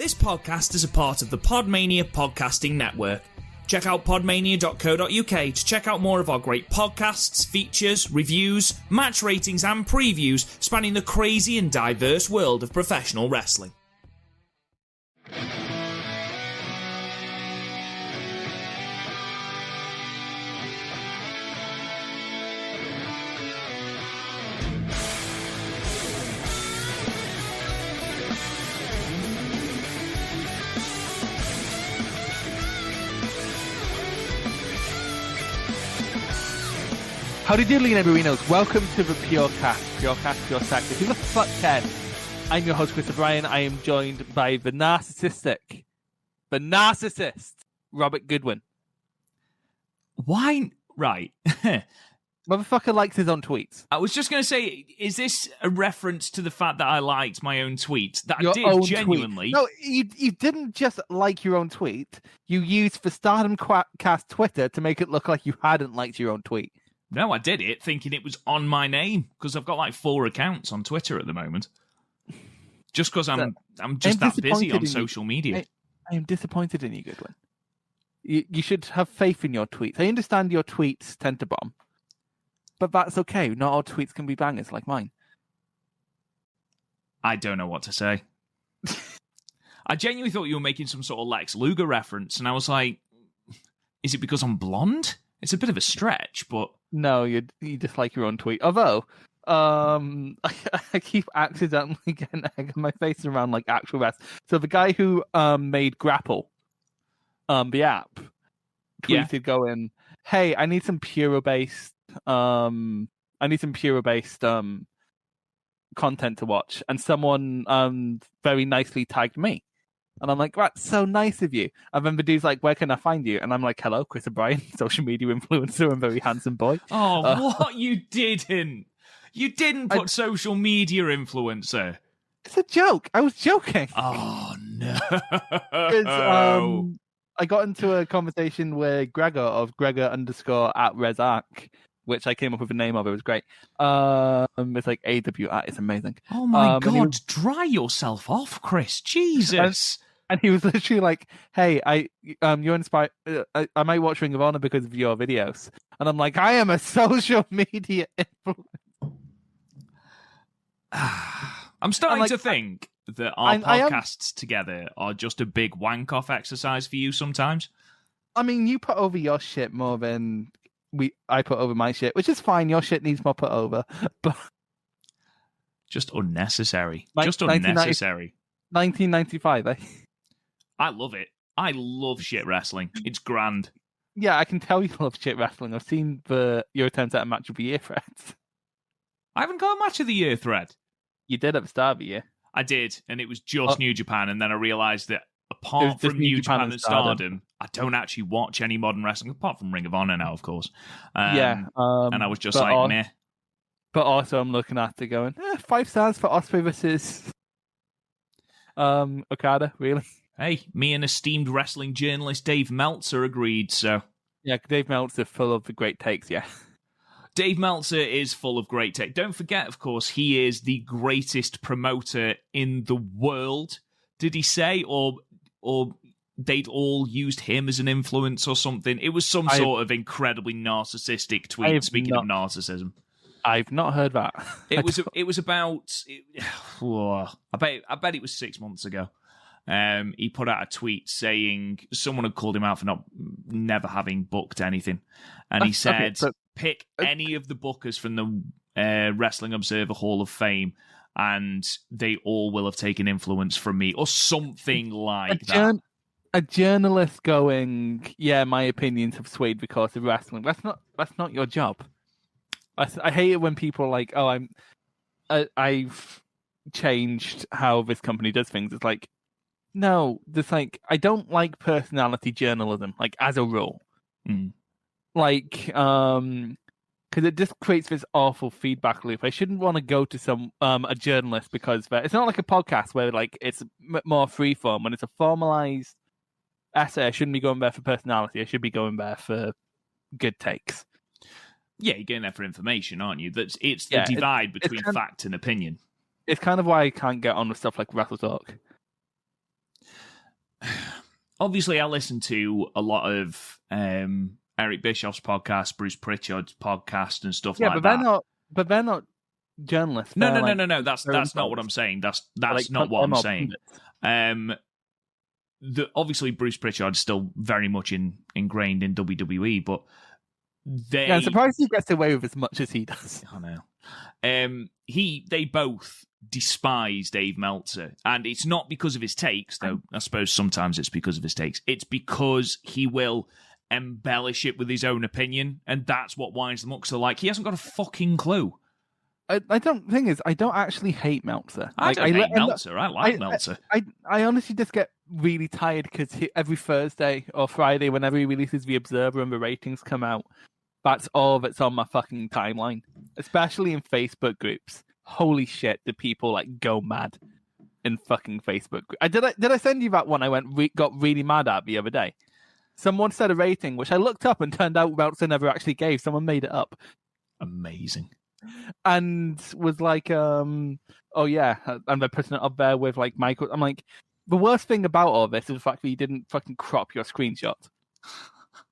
This podcast is a part of the PodMania podcasting network. Check out podmania.co.uk to check out more of our great podcasts, features, reviews, match ratings and previews spanning the crazy and diverse world of professional wrestling. Howdy doodling everyone, welcome to the Pure Sector. Who the fuck cares? I'm your host, Chris O'Brien. I am joined by the narcissist, Robert Goodwin. Why? Right. Motherfucker likes his own tweets. I was just going to say, is this a reference to the fact that I liked my own tweet? That Your I did, own genuinely. Tweet. No, you didn't just like your own tweet. You used the Stardom Cast Twitter to make it look like you hadn't liked your own tweet. No, I did it thinking it was on my name, because I've got like 4 accounts on Twitter at the moment. Just because I'm just that busy on social media. I am disappointed in you, Goodwin. You should have faith in your tweets. I understand your tweets tend to bomb, but that's okay. Not all tweets can be bangers like mine. I don't know what to say. I genuinely thought you were making some sort of Lex Luger reference, and I was like, is it because I'm blonde? It's a bit of a stretch, but... No, you just like your own tweet. Although, I keep accidentally getting egg on my face around like actual rest. So the guy who made Grapple, the app, tweeted going, "Hey, I need some Pure-based content to watch," and someone very nicely tagged me. And I'm like, that's so nice of you. And then the dude's like, where can I find you? And I'm like, hello, Chris O'Brien, social media influencer and very handsome boy. Oh, what? You didn't. You didn't put social media influencer. It's a joke. I was joking. Oh, no. I got into a conversation with Gregor of Gregor_@ResArc, which I came up with the name of. It was great. It's like AW. It's amazing. Oh, my God. Dry yourself off, Chris. Jesus. And he was literally like, "Hey, you're inspired. I might watch Ring of Honor because of your videos." And I'm like, "I am a social media influencer." I'm starting to think that our podcasts together are just a big wank-off exercise for you sometimes. I mean, you put over your shit more than I put over my shit, which is fine. Your shit needs more put over, but just unnecessary. Just unnecessary. 1995, eh? I love it. I love shit wrestling. It's grand. Yeah, I can tell you love shit wrestling. I've seen your attempt at a match of the year threads. I haven't got a match of the year thread. You did at the start of the year. I did, and it was just New Japan, and then I realised that apart from New Japan and Stardom, I don't actually watch any modern wrestling, apart from Ring of Honor now, of course. And I was just like, meh. But also I'm looking at it going, 5 stars for Ospreay versus Okada, really? Hey, me and esteemed wrestling journalist Dave Meltzer agreed, so... Yeah, Dave Meltzer full of the great takes, yeah. Dave Meltzer is full of great takes. Don't forget, of course, he is the greatest promoter in the world, did he say? Or they'd all used him as an influence or something. It was some sort of incredibly narcissistic tweet, speaking of narcissism. I've not heard that. It was about... I bet it was 6 months ago. He put out a tweet saying someone had called him out for never having booked anything. And he said, pick any of the bookers from the Wrestling Observer Hall of Fame and they all will have taken influence from me, or something like that. A journalist going, yeah, my opinions have swayed because of wrestling. That's not your job. I hate it when people are like, oh, I've changed how this company does things. It's like, no, there's like, I don't like personality journalism, like as a rule. Like, because it just creates this awful feedback loop. I shouldn't want to go to a journalist because it's not like a podcast where like it's more freeform. When it's a formalized essay, I shouldn't be going there for personality. I should be going there for good takes. Yeah, you're going there for information, aren't you? It's the divide between fact and opinion. It's kind of why I can't get on with stuff like Wrestle Talk. obviously I listen to a lot of Eric Bischoff's podcast, Bruce Pritchard's podcast, and stuff like that. They're not journalists. No. That's they're not what I'm saying. That's like, not what I'm them saying. Obviously Bruce Pritchard's still very much ingrained in WWE, but I'm surprised he gets away with as much as he does. I know. They both despise Dave Meltzer, and it's not because of his takes, though. I suppose sometimes it's because of his takes. It's because he will embellish it with his own opinion, and that's what winds them up. Because they're like, he hasn't got a fucking clue. I don't actually hate Meltzer. I don't hate Meltzer. I like Meltzer. I honestly just get really tired because every Thursday or Friday, whenever he releases The Observer and the ratings come out, that's all that's on my fucking timeline, especially in Facebook groups. Holy shit, do people like go mad in fucking Facebook? Did I send you that one I got really mad at the other day? Someone said a rating, which I looked up and turned out Meltzer never actually gave. Someone made it up. Amazing. And was like, oh yeah, and they're putting it up there with like Michael. I'm like, the worst thing about all this is the fact that you didn't fucking crop your screenshot.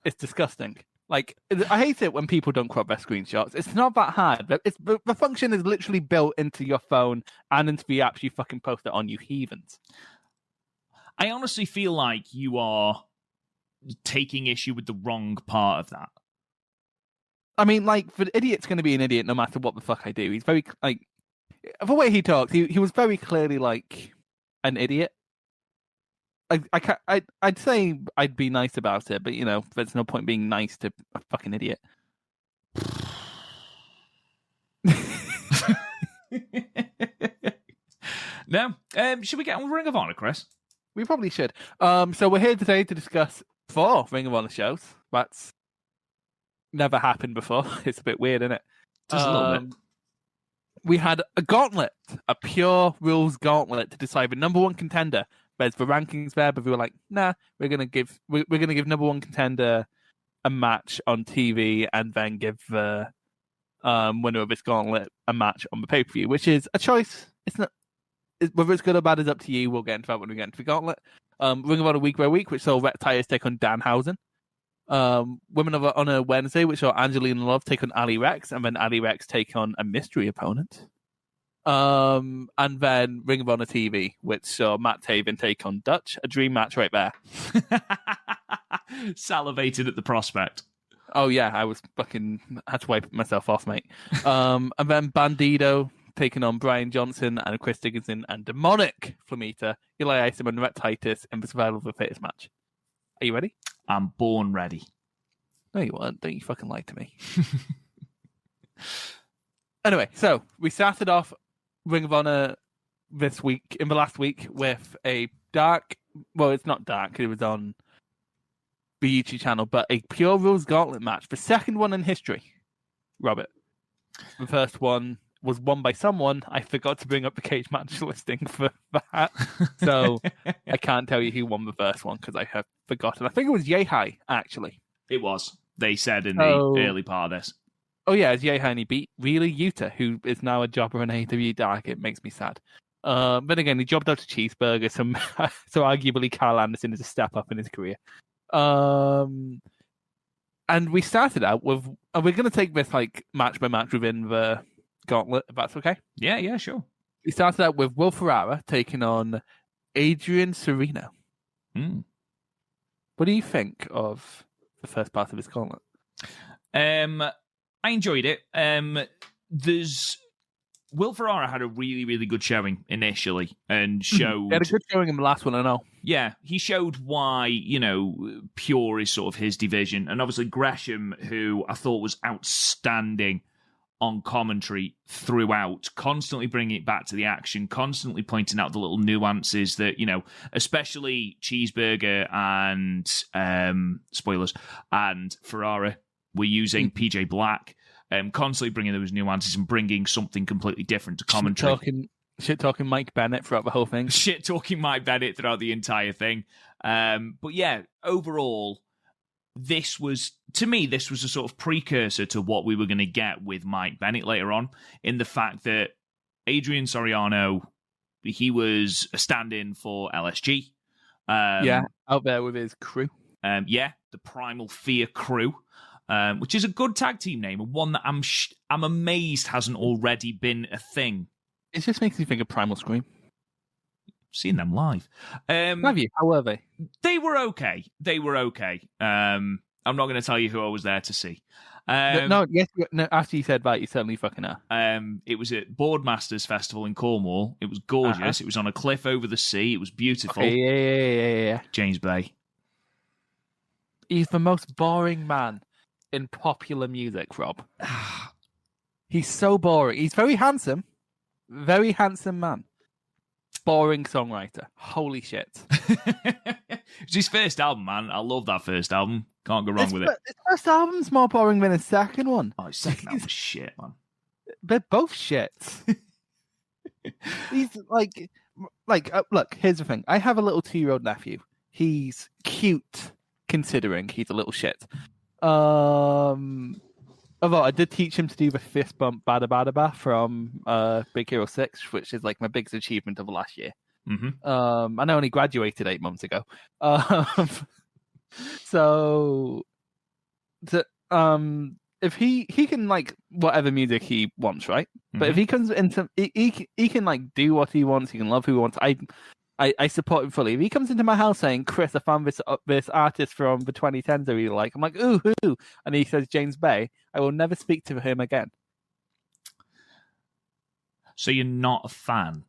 It's disgusting. Like, I hate it when people don't crop their screenshots. It's not that hard. The function is literally built into your phone and into the apps you fucking post it on, you heathens. I honestly feel like you are taking issue with the wrong part of that. I mean, like, the idiot's going to be an idiot no matter what the fuck I do. He's very, like, the way he talks, he was very clearly, like, an idiot. I'd say I'd be nice about it, but, you know, there's no point being nice to a fucking idiot. No. Should we get on Ring of Honor, Chris? We probably should. So we're here today to discuss 4 Ring of Honor shows. That's never happened before. It's a bit weird, isn't it? Just a little bit. We had a gauntlet, a pure rules gauntlet to decide the number 1 contender. There's the rankings there, but we were like, nah, we're gonna give number 1 contender a match on TV and then give the winner of this gauntlet a match on the pay-per-view, which is a choice. It's not whether it's good or bad is up to you. We'll get into that when we get into the gauntlet. Ring of Honor week by week, which saw Reptiles take on Danhausen. Women of Honor Wednesday, which saw Angelina Love take on Allie Recks, and then Allie Recks take on a mystery opponent. And then Ring of Honor TV, which saw Matt Taven take on Dutch. A dream match right there. Salivated at the prospect. Oh yeah, I was had to wipe myself off, mate. And then Bandido taking on Brian Johnson and Chris Dickinson and Demonic Flamita, Eli Isom and Reptitus in the Survival of the Fittest match. Are you ready? I'm born ready. No, you weren't. Don't you fucking lie to me. Anyway, so we started off Ring of Honor in the last week, with a dark, well, it's not dark, it was on the YouTube channel, but a Pure Rules Gauntlet match, the second one in history, Robert. The first one was won by someone. I forgot to bring up the cage match listing for that, so I can't tell you who won the first one because I have forgotten. I think it was Yehai, actually. It was. They said in the early part of this. Oh yeah, it's Yehai, and he beat really Yuta, who is now a jobber in AEW Dark. It makes me sad. But again, he jobbed out to Cheeseburger, so arguably Carl Anderson is a step up in his career. And we started out with, and we're going to take this like match by match within the gauntlet, if that's okay. Yeah, sure. We started out with Will Ferrara taking on Adrian Sereno. What do you think of the first part of this gauntlet? I enjoyed it. Will Ferrara had a really, really good showing initially and showed... He had a good showing in the last one, I know. Yeah, he showed why, Pure is sort of his division. And obviously Gresham, who I thought was outstanding on commentary throughout, constantly bringing it back to the action, constantly pointing out the little nuances that, especially Cheeseburger and, spoilers, and Ferrara were using PJ Black, constantly bringing those nuances and bringing something completely different to commentary. Shit talking Mike Bennett throughout the whole thing. Shit talking Mike Bennett throughout the entire thing. But yeah, overall, this was a sort of precursor to what we were going to get with Mike Bennett later on, in the fact that Adrian Soriano, he was a stand-in for LSG. Out there with his crew. The Primal Fear crew, which is a good tag team name, and one that I'm amazed hasn't already been a thing. It just makes me think of Primal Scream. Seen them live. Have you? How were they? They were okay. I'm not going to tell you who I was there to see. No, after you said that, you certainly fucking are. It was at Boardmasters Festival in Cornwall. It was gorgeous. It was on a cliff over the sea. It was beautiful. Okay, yeah. James Bay. He's the most boring man in popular music, Rob. He's so boring. He's very handsome man. Boring songwriter. Holy shit. It's his first album, man. I love that first album. Can't go wrong with it. His first album's more boring than his second one. Oh, his second album was shit, man. They're both shit. He's like, look, here's the thing. I have a little 2-year-old nephew. He's cute, considering he's a little shit. Although I did teach him to do the fist bump bada bada ba from Big Hero 6, which is like my biggest achievement of the last year. Mm-hmm. And I only graduated 8 months ago. So if he can like whatever music he wants, right? Mm-hmm. But if he comes into he can like do what he wants, he can love who he wants. I support him fully. If he comes into my house saying, "Chris, I found this artist from the 2010s I really like," I'm like, "Ooh, who?" And he says James Bay, I will never speak to him again. So you're not a fan?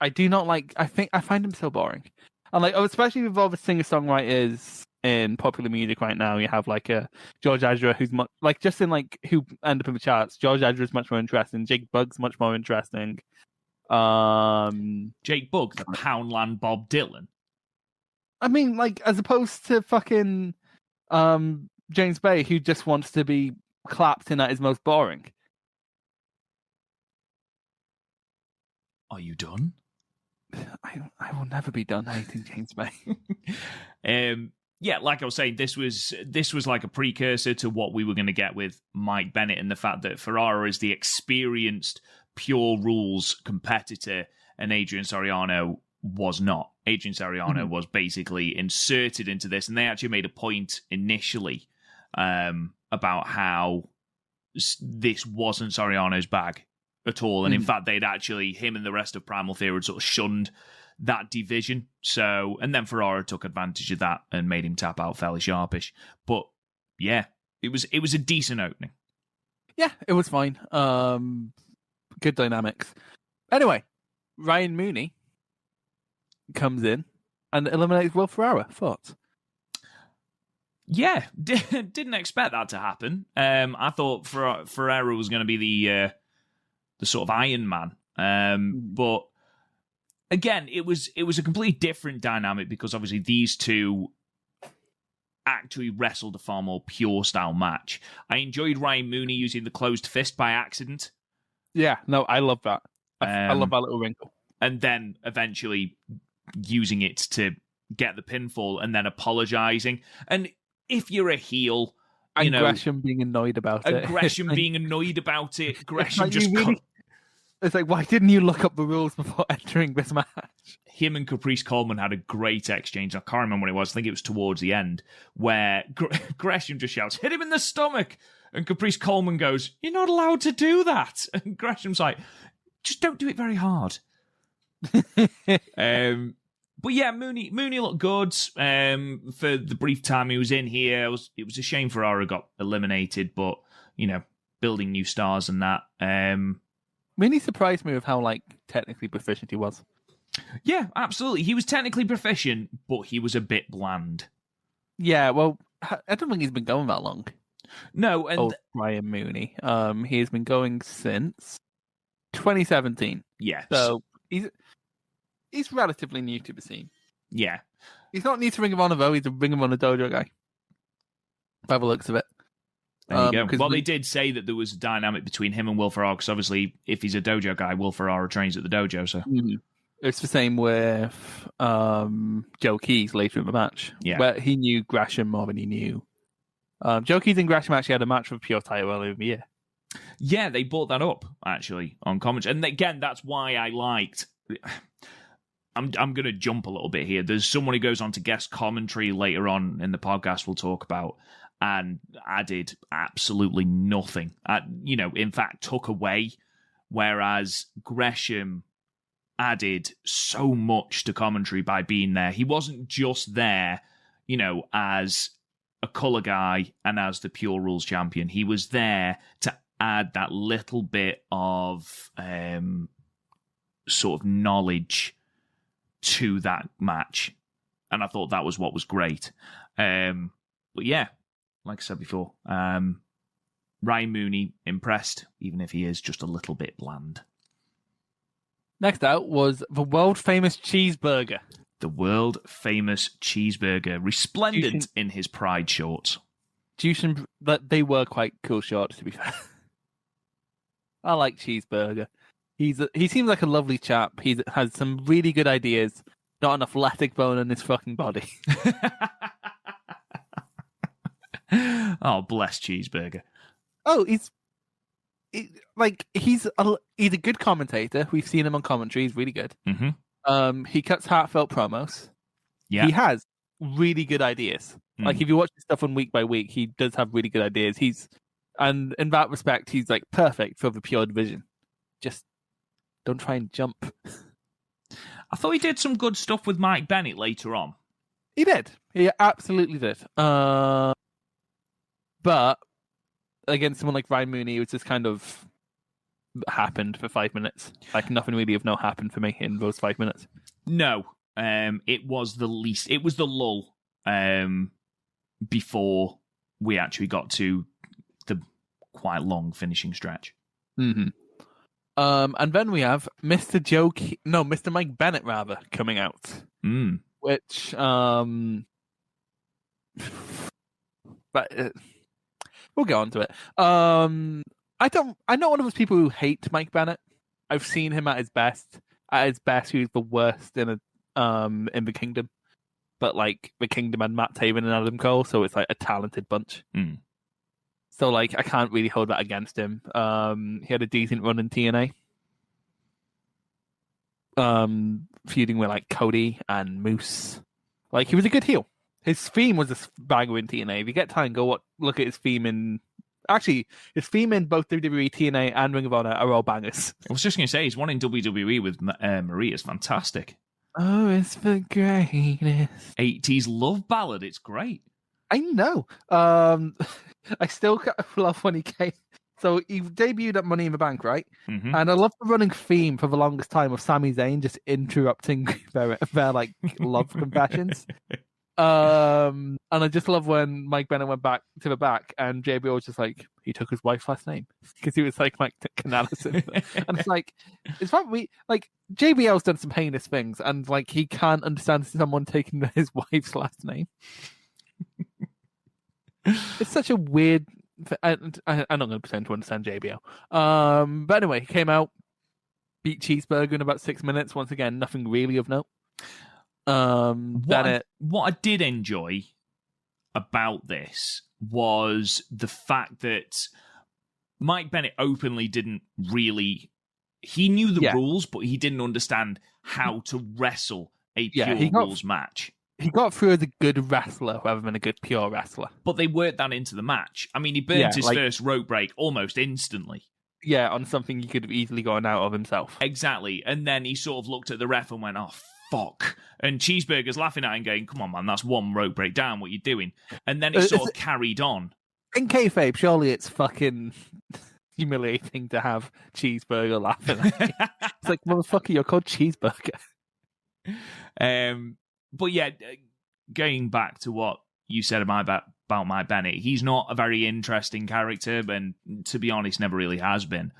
I do not like. I find him so boring. And like, especially with all the singer-songwriters in popular music right now, you have like a George Ezra who's much like just in like who end up in the charts. George Ezra is much more interesting. Jake Bugg's much more interesting. Jake Bugg, the Poundland Bob Dylan. I mean, like, as opposed to fucking James Bay, who just wants to be clapped in at his most boring. Are you done? I will never be done hating James Bay. Yeah, like I was saying, this was like a precursor to what we were going to get with Mike Bennett, and the fact that Ferrara is the experienced Pure Rules competitor, and Adrian Soriano was not. Adrian Soriano was basically inserted into this, and they actually made a point initially about how this wasn't Soriano's bag at all, and in fact, they'd actually, him and the rest of Primal Fear had sort of shunned that division. So, and then Ferrara took advantage of that and made him tap out fairly sharpish. But yeah, it was a decent opening. Yeah, it was fine. Good dynamics. Anyway, Ryan Mooney comes in and eliminates Will Ferrara. Thoughts? Yeah, didn't expect that to happen. I thought Ferrara was going to be the sort of Iron Man, but again, it was a completely different dynamic because obviously these two actually wrestled a far more pure style match. I enjoyed Ryan Mooney using the closed fist by accident. Yeah, no, I love that. I love that little wrinkle. And then eventually using it to get the pinfall and then apologizing. And if you're a heel, you know, Gresham being annoyed about it. Gresham being annoyed about it. Gresham just... It's like, why didn't you look up the rules before entering this match? Him and Caprice Coleman had a great exchange. I can't remember when it was. I think it was towards the end, where Gresham just shouts, "Hit him in the stomach!" And Caprice Coleman goes, "You're not allowed to do that." And Gresham's like, "Just don't do it very hard." But yeah, Mooney looked good for the brief time he was in here. It was a shame Ferrara got eliminated, but, you know, building new stars and that. Mooney surprised me with how, like, technically proficient he was. Yeah, absolutely. He was technically proficient, but he was a bit bland. Yeah, well, I don't think he's been going that long. No, and Ryan Mooney. He's been going since 2017. Yeah. So he's relatively new to the scene. Yeah. He's not new to Ring of Honor, though. He's a Ring of Honor dojo guy. By the looks of it. There you go. Well, they did say that there was a dynamic between him and Will Ferrara, because obviously, if he's a dojo guy, Will Ferrara trains at the dojo, so... Mm-hmm. It's the same with Joe Keys later in the match, where he knew Gresham more than he knew. Joe Keys and Gresham actually had a match with Pure title earlier in the year. Yeah, they brought that up, actually, on commentary. And again, that's why I I'm going to jump a little bit here. There's someone who goes on to guest commentary later on in the podcast we'll talk about, and added absolutely nothing. In fact, took away, whereas Gresham added so much to commentary by being there. He wasn't just there, as a colour guy and as the Pure Rules champion. He was there to add that little bit of sort of knowledge to that match. And I thought that was what was great. But yeah, like I said before, Ryan Mooney impressed, even if he is just a little bit bland. Next out was the world-famous cheeseburger. The world-famous cheeseburger, resplendent in his pride shorts. They were quite cool shorts, to be fair. I like cheeseburger. He seems like a lovely chap. He has some really good ideas. Not enough lactic bone in his fucking body. Oh, bless cheeseburger. Oh, he's a good commentator. We've seen him on commentary. He's really good. Mm-hmm. He cuts heartfelt promos. Yeah, he has really good ideas. Like if you watch his stuff on week by week, he does have really good ideas. And in that respect, he's like perfect for the Pure division. Just don't try and jump. I thought he did some good stuff with Mike Bennett later on. He did. He absolutely did. But against someone like Ryan Mooney, it was just kind of happened for 5 minutes. Like nothing really of note happened for me in those 5 minutes. No, it was the lull before we actually got to the quite long finishing stretch. Mm-hmm. And then we have Mr. Mike Bennett rather coming out, which but we'll get on to it. I'm not one of those people who hate Mike Bennett. I've seen him at his best. At his best, he was the worst in the Kingdom. But like the Kingdom had Matt Taven and Adam Cole, so it's like a talented bunch. So like I can't really hold that against him. He had a decent run in TNA. Feuding with like Cody and Moose. Like he was a good heel. His theme was a banger in TNA. If you get time, look at his theme in. Actually, his theme in both WWE, TNA, and Ring of Honor are all bangers. I was just going to say, his one in WWE with Marie is fantastic. Oh, it's the greatest 80s love ballad. It's great. I know. I still love when he came. So he debuted at Money in the Bank, right? Mm-hmm. And I love the running theme for the longest time of Sami Zayn just interrupting their like love confessions. And I just love when Mike Bennett went back to the back and JBL was just like, he took his wife's last name because he was like Mike Canalison. And it's probably like JBL's done some heinous things and like he can't understand someone taking his wife's last name. It's such a weird. I'm not going to pretend to understand JBL. But anyway, he came out, beat Cheeseburger in about 6 minutes. Once again, nothing really of note. What I did enjoy about this was the fact that Mike Bennett openly didn't really. He knew the rules, but he didn't understand how to wrestle a pure rules match. He got through as a good wrestler rather than a good pure wrestler. But they worked that into the match. I mean, he burnt his first rope break almost instantly. Yeah, on something he could have easily gone out of himself. Exactly. And then he sort of looked at the ref and went, oh, fuck. And Cheeseburger's laughing at him going, come on, man, that's one rope break down. What are you doing? And then it sort of carried on. In kayfabe, surely it's fucking humiliating to have Cheeseburger laughing at you. It's like, motherfucker, you're called Cheeseburger. But yeah, going back to what you said about Mike Bennett, he's not a very interesting character, and to be honest, never really has been.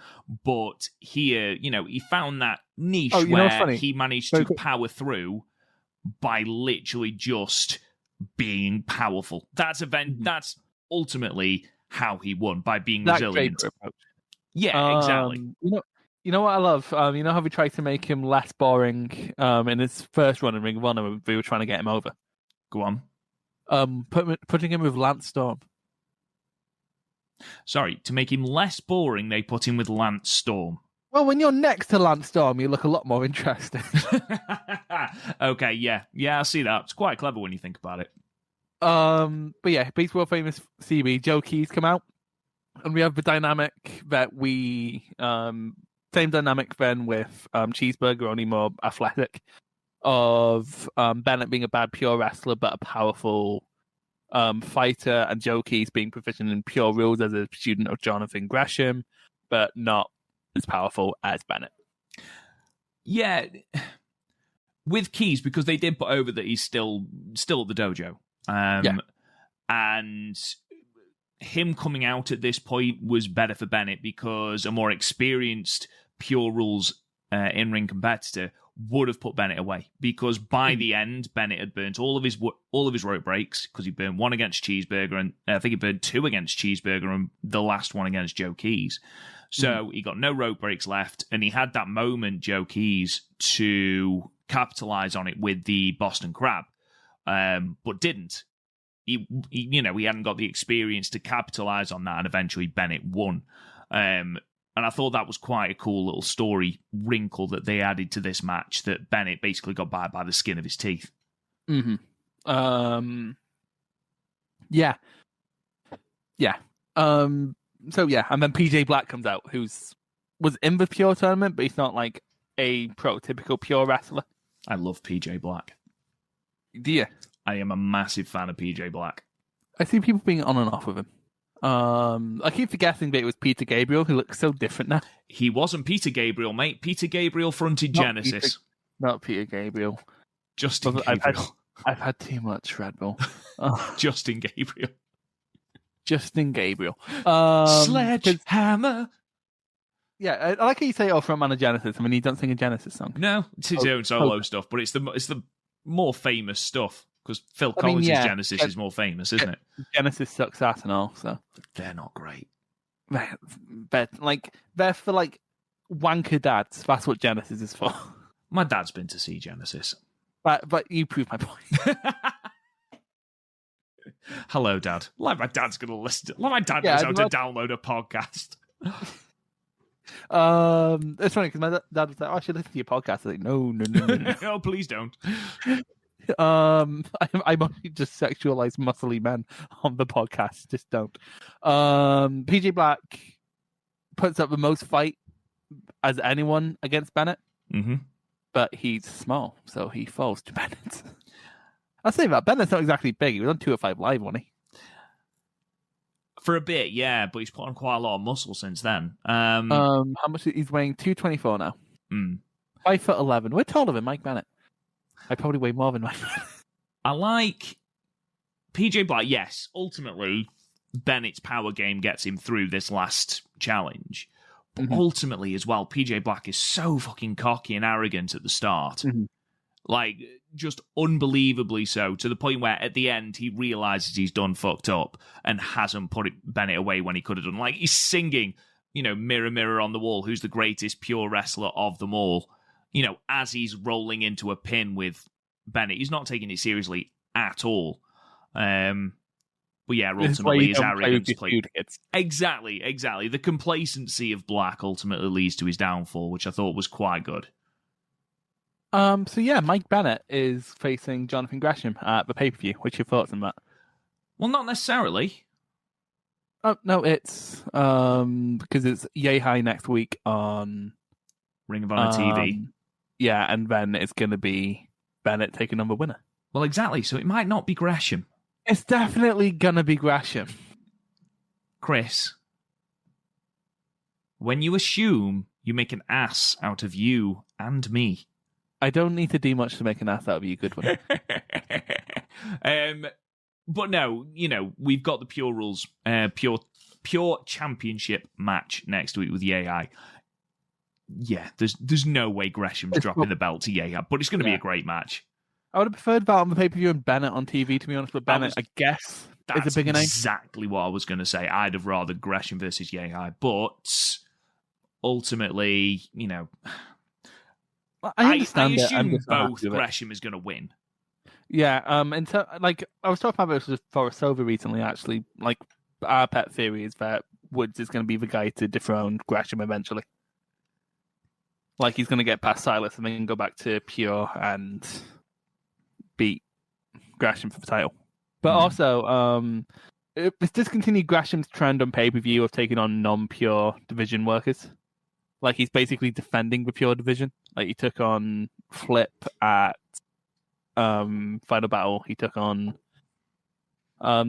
But here, he found that niche where he managed to power through by literally just being powerful. That's ultimately how he won, by being resilient. Yeah, exactly. You know what I love? You know how we tried to make him less boring in his first run in Ring of Honor? We were trying to get him over. Go on. Putting him with Lance Storm. Sorry, to make him less boring, they put him with Lance Storm. Well, when you're next to Lance Storm, you look a lot more interesting. Okay, yeah, I see that. It's quite clever when you think about it. But yeah, Beast World Famous CB, Joe Keys come out, and we have the dynamic that same dynamic then with Cheeseburger, only more athletic, of Bennett being a bad pure wrestler but a powerful fighter, and Joe Keys being proficient in pure rules as a student of Jonathan Gresham, but not as powerful as Bennett. Yeah, with Keys, because they did put over that he's still at the dojo. And him coming out at this point was better for Bennett because a more experienced pure rules in-ring competitor would have put Bennett away, because by the end Bennett had burnt all of his rope breaks, because he burned one against Cheeseburger, and I think he burned two against Cheeseburger and the last one against Joe Keys. So he got no rope breaks left, and he had that moment, Joe Keys, to capitalize on it with the Boston Crab, but didn't. He hadn't got the experience to capitalize on that, and eventually Bennett won. And I thought that was quite a cool little story wrinkle that they added to this match, that Bennett basically got by the skin of his teeth. Mm-hmm. Yeah. So yeah, and then PJ Black comes out, was in the Pure tournament, but he's not like a prototypical Pure wrestler. I love PJ Black. Do you? I am a massive fan of PJ Black. I see people being on and off with him. I keep forgetting that it was Peter Gabriel, who looks so different now. He wasn't Peter Gabriel, mate. Peter Gabriel fronted Genesis. Not Peter Gabriel. Justin Gabriel. I've had too much Red Bull. Justin Gabriel. Justin Gabriel. Sledgehammer. Yeah, I like how you say, frontman of Genesis. I mean, he doesn't sing a Genesis song. No, it's his own solo stuff, but it's the more famous stuff, because Phil Collins' Genesis is more famous, isn't it? Genesis sucks ass and all, so. They're not great. They're for, like, wanker dads. That's what Genesis is for. My dad's been to see Genesis. But you prove my point. Hello, Dad. Like my dad's going to listen. Like my dad knows how to download a podcast. It's funny because my dad was like, I should listen to your podcast. I was like, no. Oh, please don't. I mostly just sexualize muscly men on the podcast. Just don't. PJ Black puts up the most fight as anyone against Bennett. Mm-hmm. But he's small, so he falls to Bennett. I'll say that. Bennett's not exactly big. He was on 205 Live, wasn't he? For a bit, yeah, but he's put on quite a lot of muscle since then. How much? He's weighing 224 now. 5'11". We're taller than Mike Bennett. I probably weigh more than Mike Bennett. I like PJ Black. Yes, ultimately, Bennett's power game gets him through this last challenge. But ultimately, as well, PJ Black is so fucking cocky and arrogant at the start. Mm-hmm. Like, just unbelievably so, to the point where at the end he realizes he's done fucked up and hasn't put Bennett away when he could have done. Like, he's singing, Mirror, Mirror on the Wall, who's the greatest pure wrestler of them all, as he's rolling into a pin with Bennett. He's not taking it seriously at all. But yeah, ultimately his arrogance played. Exactly. The complacency of Black ultimately leads to his downfall, which I thought was quite good. So yeah, Mike Bennett is facing Jonathan Gresham at the pay-per-view. What's your thoughts on that? Well, not necessarily. Oh no, it's because it's Yay High next week on Ring of Honor TV. Yeah, and then it's going to be Bennett taking on the winner. Well, exactly. So it might not be Gresham. It's definitely going to be Gresham. Chris, when you assume, you make an ass out of you and me. I don't need to do much to make an ass out of you, good one. But no, we've got the Pure Rules, Pure Championship match next week with Yai. Yeah, there's no way Gresham's dropping the belt to Yai, but it's going to be a great match. I would have preferred that on the pay-per-view and Bennett on TV, to be honest, but Bennett, I guess, is a bigger name. That's exactly what I was going to say. I'd have rather Gresham versus Yai, but ultimately, I understand I assume both Gresham is going to win. Yeah, I was talking about this with Forrest Silver recently, actually. Like, our pet theory is that Woods is going to be the guy to dethrone Gresham eventually. Like he's going to get past Silas and then go back to Pure and beat Gresham for the title. But also, it's discontinued Gresham's trend on pay-per-view of taking on non-Pure division workers. Like he's basically defending the Pure division. Like he took on Flip at Final Battle. He took on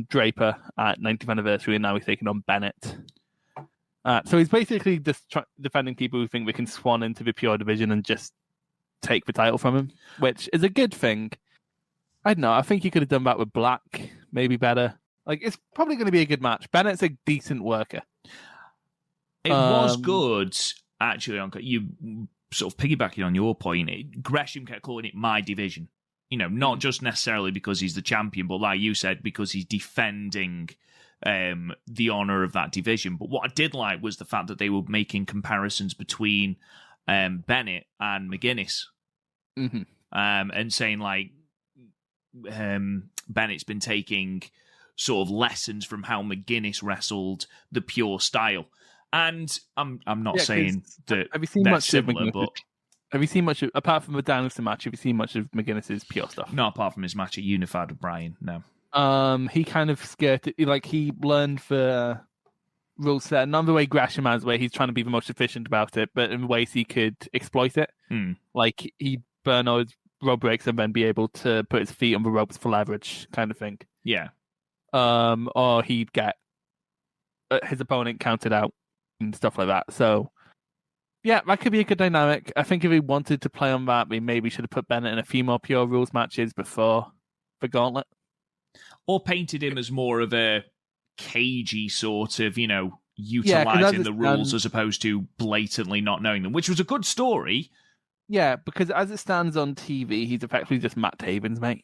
Draper at 90th anniversary, and now he's taking on Bennett. So he's basically just defending people who think they can swan into the Pure division and just take the title from him, which is a good thing. I don't know. I think he could have done that with Black, maybe better. Like, it's probably going to be a good match. Bennett's a decent worker. It was good, actually. You sort of piggybacking on your point. Gresham kept calling it my division. Not just necessarily because he's the champion, but like you said, because he's defending the honor of that division. But what I did like was the fact that they were making comparisons between Bennett and McGuinness, and saying like Bennett's been taking sort of lessons from how McGuinness wrestled the Pure style. And I'm not saying that have you seen they're much similar, of but have you seen much of, apart from the Danhausen match? Have you seen much of McGuinness's Pure stuff? Not apart from his match at Unified with Brian. No. He kind of skirted, like he learned the rule set, not the way Gresham has, where he's trying to be the most efficient about it, but in ways he could exploit it. Like he'd burn all his rope breaks and then be able to put his feet on the ropes for leverage, kind of thing. Yeah. Or he'd get his opponent counted out and stuff like that. So, yeah, that could be a good dynamic. I think if he wanted to play on that, we maybe should have put Bennett in a few more Pure Rules matches before the Gauntlet. Or painted him as more of a cagey sort of, utilising the rules as opposed to blatantly not knowing them, which was a good story. Yeah, because as it stands on TV, he's effectively just Matt Taven's mate.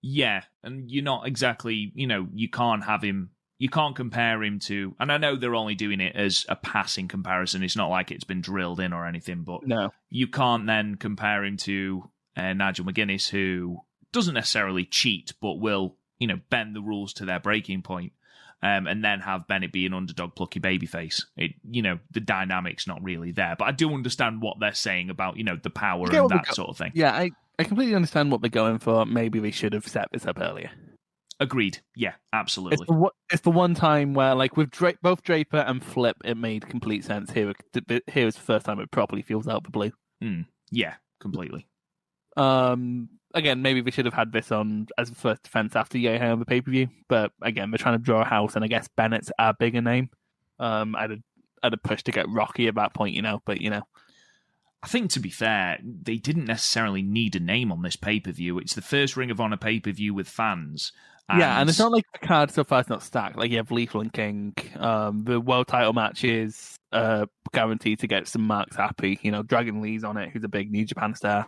Yeah, and you're not exactly, you can't compare him to, and I know they're only doing it as a passing comparison. It's not like it's been drilled in or anything, but no, you can't then compare him to Nigel McGuinness, who doesn't necessarily cheat, but will, bend the rules to their breaking point, and then have Bennett be an underdog plucky babyface. The dynamic's not really there, but I do understand what they're saying about, the power and that sort of thing. Yeah, I completely understand what they're going for. Maybe they should have set this up earlier. Agreed. Yeah, absolutely. It's the one time where, like, with both Draper and Flip, it made complete sense. Here is the first time it properly feels out the blue. Yeah, completely. Again, maybe we should have had this on as a first defense after Yehai on the pay-per-view. But again, we're trying to draw a house, and I guess Bennett's our bigger name. I'd have pushed to get Rocky at that point, but I think, to be fair, they didn't necessarily need a name on this pay-per-view. It's the first Ring of Honor pay-per-view with fans. And it's not like the card so far is not stacked. Like, you have Lethal and King. The world title match is guaranteed to get some marks happy. Dragon Lee's on it, who's a big New Japan star.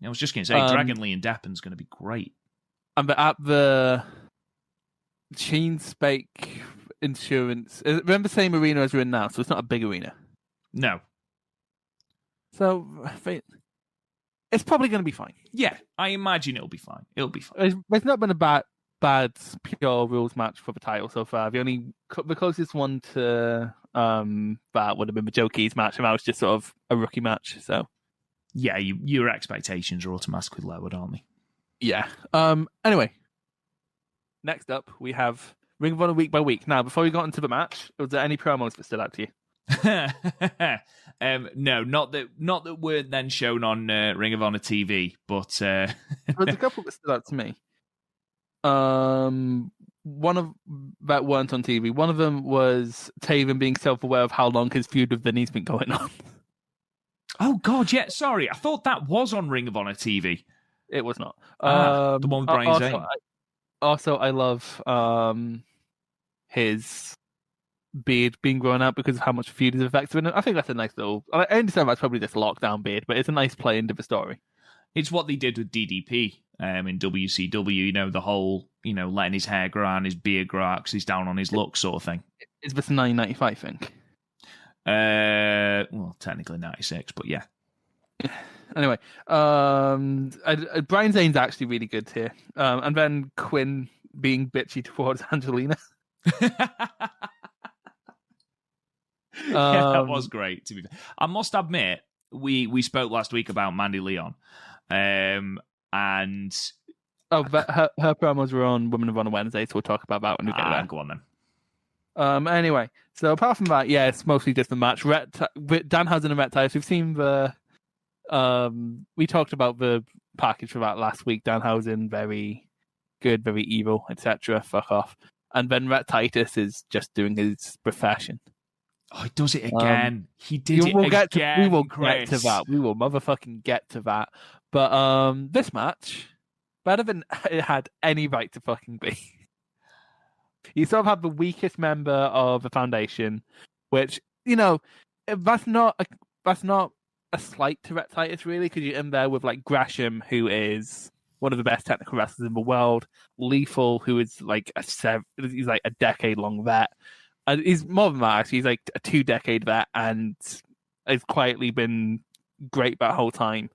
I was just going to say, Dragon Lee and Deppen's going to be great. And at the Sheen Spake Insurance, remember the same arena as we're in now, so it's not a big arena. No. So, it's probably going to be fine. Yeah, I imagine it'll be fine. It'll be fine. There's not been a bad Pure Rules match for the title so far. The closest one to that would have been the Joe Keys match, and that was just sort of a rookie match. So, yeah, your expectations are automatically lowered, aren't they? Yeah. Anyway, next up we have Ring of Honor week by week. Now, before we got into the match, was there any promos that stood out to you? No, not that were then shown on Ring of Honor TV, but there's a couple that stood out to me. One of that weren't on TV. One of them was Taven being self-aware of how long his feud with Vinny's been going on. Oh God, yeah. Sorry, I thought that was on Ring of Honor TV. It was not. The one with Brian Zane. I love his beard being grown out because of how much feud is effective in it. I think that's a nice little. I understand that's probably just lockdown beard, but it's a nice play into the story. It's what they did with DDP in WCW. The whole letting his hair grow and his beard grow out because he's down on his look sort of thing. Is this a 1995 thing? Well, technically 96, but yeah. Anyway, Brian Zane's actually really good here, and then Quinn being bitchy towards Angelina. Yeah, that was great. To be fair, I must admit, we spoke last week about Mandy Leon, and but her promos were on Women of Honor Wednesday, so we'll talk about that when we get there. Go on then. Anyway, so apart from that, yeah, it's mostly just the match. Danhausen and Rhett Titus. We've seen we talked about the package for that last week. Danhausen, very good, very evil, etc. Fuck off. And then Rhett Titus is just doing his profession. Oh, he does it again. He did it again. We will get to that. We will motherfucking get to that. But this match, better than it had any right to fucking be. You sort of have the weakest member of the foundation, which, you know, that's not a slight to Rhett Titus, really, because you're in there with, like, Gresham, who is one of the best technical wrestlers in the world, Lethal, who is, like, he's like a decade-long vet. And he's more than that, actually. He's, like, a 2-decade vet, and has quietly been great that whole time.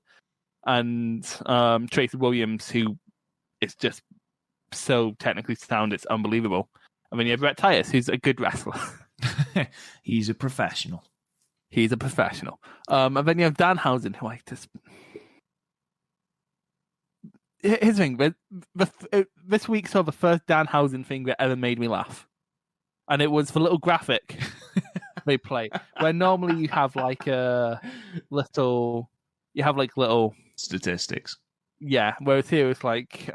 And Tracy Williams, who is just so technically sound, it's unbelievable. I mean, you have Rhett Titus, who's a good wrestler. He's a professional. He's a professional. And then you have Danhausen, who I just... Here's the thing. This week saw the first Danhausen thing that ever made me laugh. And it was the little graphic they play, where normally you have like little... You have like little... Statistics. Yeah, whereas here it's like...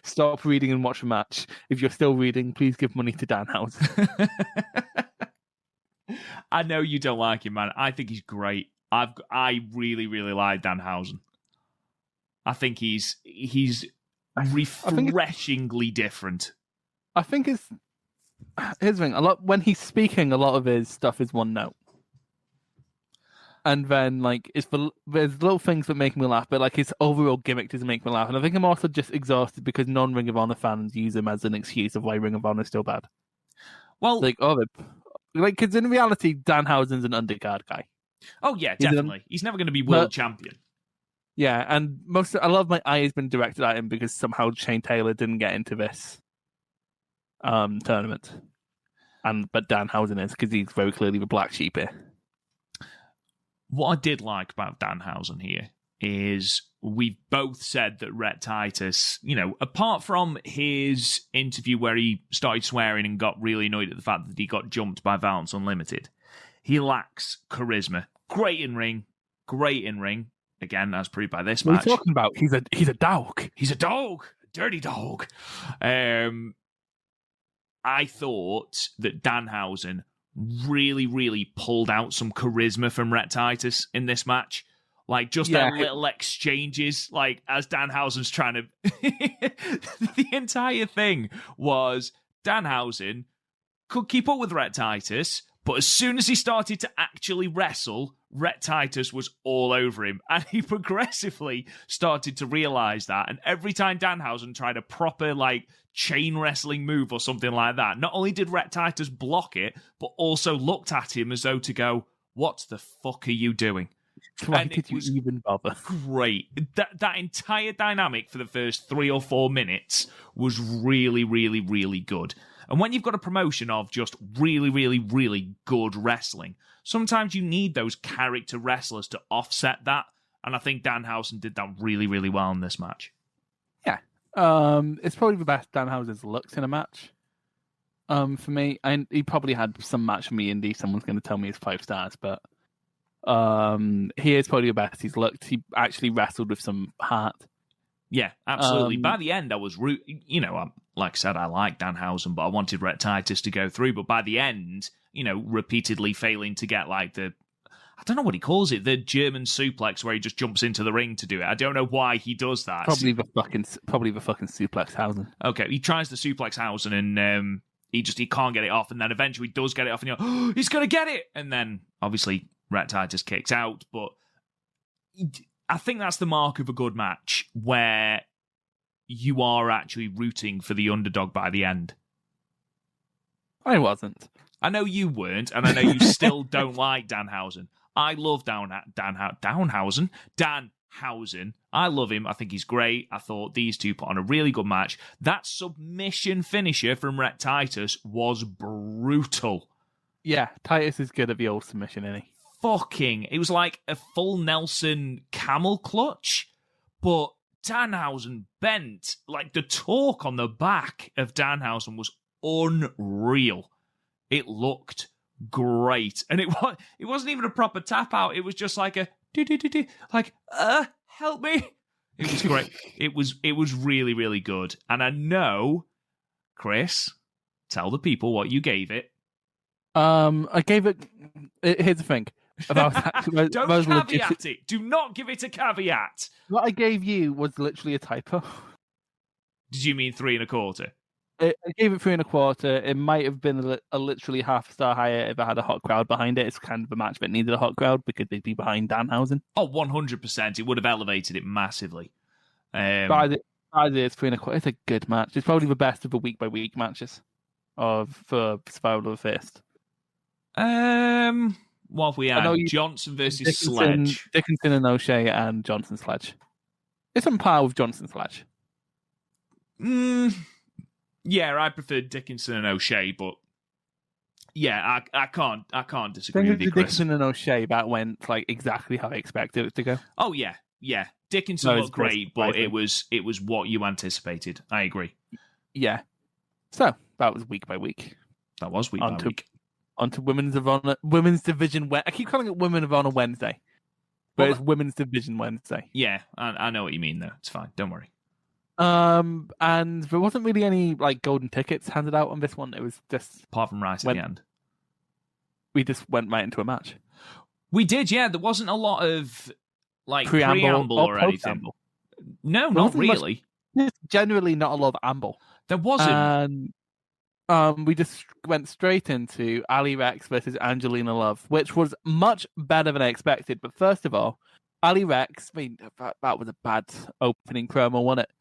Stop reading and watch a match. If you're still reading, please give money to Danhausen. I know you don't like him, man. I think he's great. I really, really like Danhausen. I think he's refreshingly different. I think here's the thing. When he's speaking, a lot of his stuff is one note. And then, like, there's little things that make me laugh, but, like, his overall gimmick doesn't make me laugh. And I think I'm also just exhausted because non-Ring of Honor fans use him as an excuse of why Ring of Honor is still bad. Well, because in reality, Danhausen's an undercard guy. Oh, yeah, definitely. He's never going to be world champion. Yeah, and a lot of my eye has been directed at him because somehow Shane Taylor didn't get into this tournament. But Danhausen is, because he's very clearly the black sheep here. What I did like about Danhausen here is we've both said that Rhett Titus, you know, apart from his interview where he started swearing and got really annoyed at the fact that he got jumped by Violence Unlimited, he lacks charisma. Great in ring. Again, as proved by this match. What are you talking about? He's a dog. He's a dog. A dirty dog. I thought that Danhausen really, really pulled out some charisma from Rhett Titus in this match. Like, just their little exchanges, like, as Danhausen's trying to... The entire thing was Danhausen could keep up with Rhett Titus, but as soon as he started to actually wrestle, Rhett Titus was all over him. And he progressively started to realise that. And every time Danhausen tried a proper, like, chain wrestling move or something like that, not only did Rhett Titus block it, but also looked at him as though to go, what the fuck are you doing? Why did you even bother? Great. That entire dynamic for the first 3 or 4 minutes was really, really, really good. And when you've got a promotion of just really, really, really good wrestling, sometimes you need those character wrestlers to offset that. And I think Danhausen did that really, really well in this match. Yeah. It's probably the best Danhausen's looked in a match. For me, he probably had some match for me indie. Someone's going to tell me it's 5 stars, but he is probably the best he's looked. He actually wrestled with some heart. Yeah, absolutely. By the end, I was like I said, I like Danhausen, but I wanted Rhett Titus to go through. But by the end, repeatedly failing to get like I don't know what he calls it, the German suplex where he just jumps into the ring to do it. I don't know why he does that. Probably the fucking suplex Hausen. Okay, he tries the suplex Hausen and he can't get it off, and then eventually does get it off, and you're like, oh, he's gonna get it, and then obviously Rhett Titus kicks out. But I think that's the mark of a good match, where you are actually rooting for the underdog by the end. I wasn't. I know you weren't, and I know you still don't like Danhausen. I love Danhausen. I love him. I think he's great. I thought these two put on a really good match. That submission finisher from Rhett Titus was brutal. Yeah, Titus is good at the old submission, isn't he? it was like a full Nelson camel clutch, but Danhausen bent. Like, the torque on the back of Danhausen was unreal. It looked great. And it wasn't even a proper tap out. It was just like a do, like, help me. It was great. It was really, really good. And I know, Chris, tell the people what you gave it. I gave it. Here's the thing. Don't caveat it. Do not give it a caveat. What I gave you was literally a typo. Did you mean 3 1/4? I gave it 3 1/4. It might have been a literally half star higher if I had a hot crowd behind it. It's kind of a match that needed a hot crowd because they'd be behind Danhausen. Oh, 100%. It would have elevated it massively. But it's 3 1/4. It's a good match. It's probably the best of the week by week matches for Survival of the Fittest. What have we had? Johnson versus Sledge. Dickinson and O'Shea and Johnson Sledge. It's on par with Johnson Sledge. Yeah, I prefer Dickinson and O'Shea, but yeah, I can't disagree with you, Chris. Dickinson and O'Shea, that went like exactly how I expected it to go. Oh yeah. Dickinson looked great, but it was what you anticipated. I agree. Yeah. So that was week by week. That was week by week. On to Women's Division. I keep calling it Women of Honor Wednesday, but it's Women's Division Wednesday. Yeah, I know what you mean, though. It's fine. Don't worry. And there wasn't really any like golden tickets handed out on this one. It was just apart from right at the end. We just went right into a match. We did, yeah. There wasn't a lot of like preamble or anything. No, not really. Generally, not a lot of amble. There wasn't. We just went straight into Allie Recks versus Angelina Love, which was much better than I expected. But first of all, Allie Recks, I mean, that was a bad opening promo, wasn't it?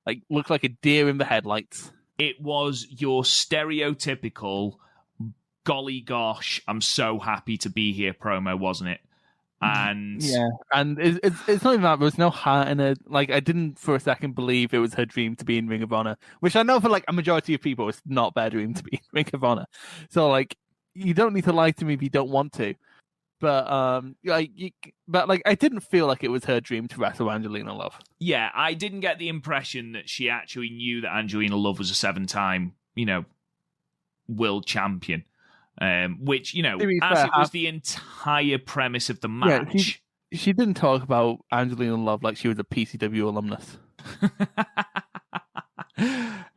Like, looked like a deer in the headlights. It was your stereotypical, golly gosh, I'm so happy to be here promo, wasn't it? And yeah, and it's not even that. There was no heart in it. Like, I didn't for a second believe it was her dream to be in Ring of Honor, which I know for like a majority of people, it's not their dream to be in Ring of Honor. So like, you don't need to lie to me if you don't want to. But I didn't feel like it was her dream to wrestle Angelina Love. Yeah, I didn't get the impression that she actually knew that Angelina Love was a 7-time, world champion. Which, as it was the entire premise of the match. Yeah, she didn't talk about Angelina Love like she was a PCW alumnus.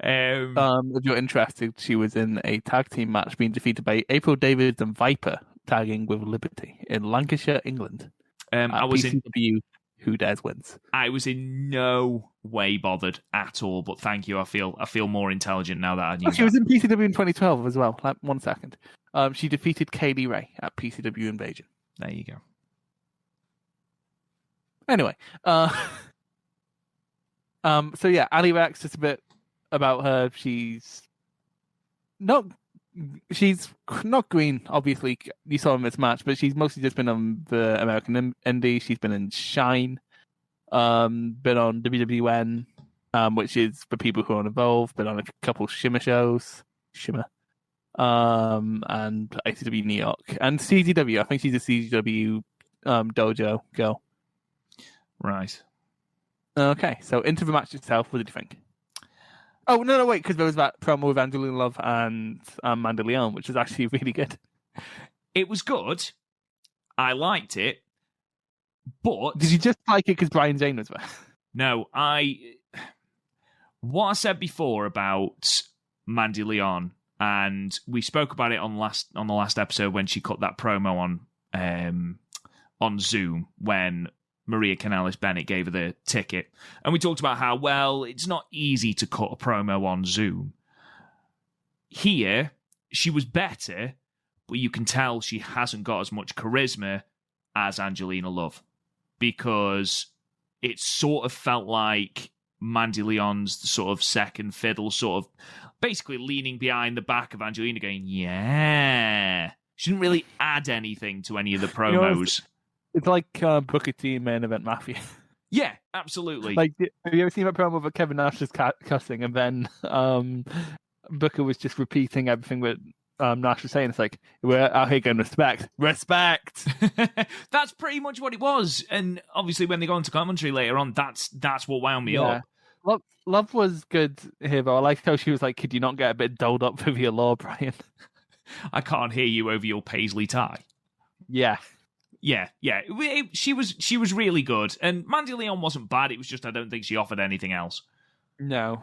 If you're interested, she was in a tag team match being defeated by April Davids and Viper, tagging with Liberty in Lancashire, England. I was PCW Who Dares Wins. I was in no way bothered at all, but thank you. I feel more intelligent now that I knew. She was in PCW in 2012 as well. Like, 1 second. She defeated Kaylee Ray at PCW Invasion. There you go. Anyway, so yeah, Allie Recks, just a bit about her. She's not green, obviously. You saw in this match, but she's mostly just been on the American Indie. She's been in Shine, been on WWN, which is for people who aren't involved. Been on a couple Shimmer shows, and ICW New York and CZW. I think she's a CZW dojo girl. Right. Okay, so into the match itself. What did you think? Oh, no, wait, because there was that promo with Angelina Love and Amanda Leon, which was actually really good. It was good. I liked it. But... Did you just like it because Brian Zane was there? No, what I said before about Mandy Leon, and we spoke about it on the last episode when she cut that promo on Zoom when Maria Kanellis-Bennett gave her the ticket. And we talked about how, well, it's not easy to cut a promo on Zoom. Here, she was better, but you can tell she hasn't got as much charisma as Angelina Love. Because it sort of felt like Mandy Leon's the sort of second fiddle, sort of basically leaning behind the back of Angelina going, yeah. She didn't really add anything to any of the promos. It's like Booker T Main Event Mafia. Yeah, absolutely. Like, have you ever seen that promo where Kevin Nash is cussing and then Booker was just repeating everything that Nash was saying. It's like, we're out here going respect. That's pretty much what it was. And obviously when they go into commentary later on, that's what wound me up. Love was good here, though. I liked how she was like, could you not get a bit doled up with your law, Brian? I can't hear you over your paisley tie. Yeah. She was really good. And Mandy Leon wasn't bad. It was just I don't think she offered anything else. No.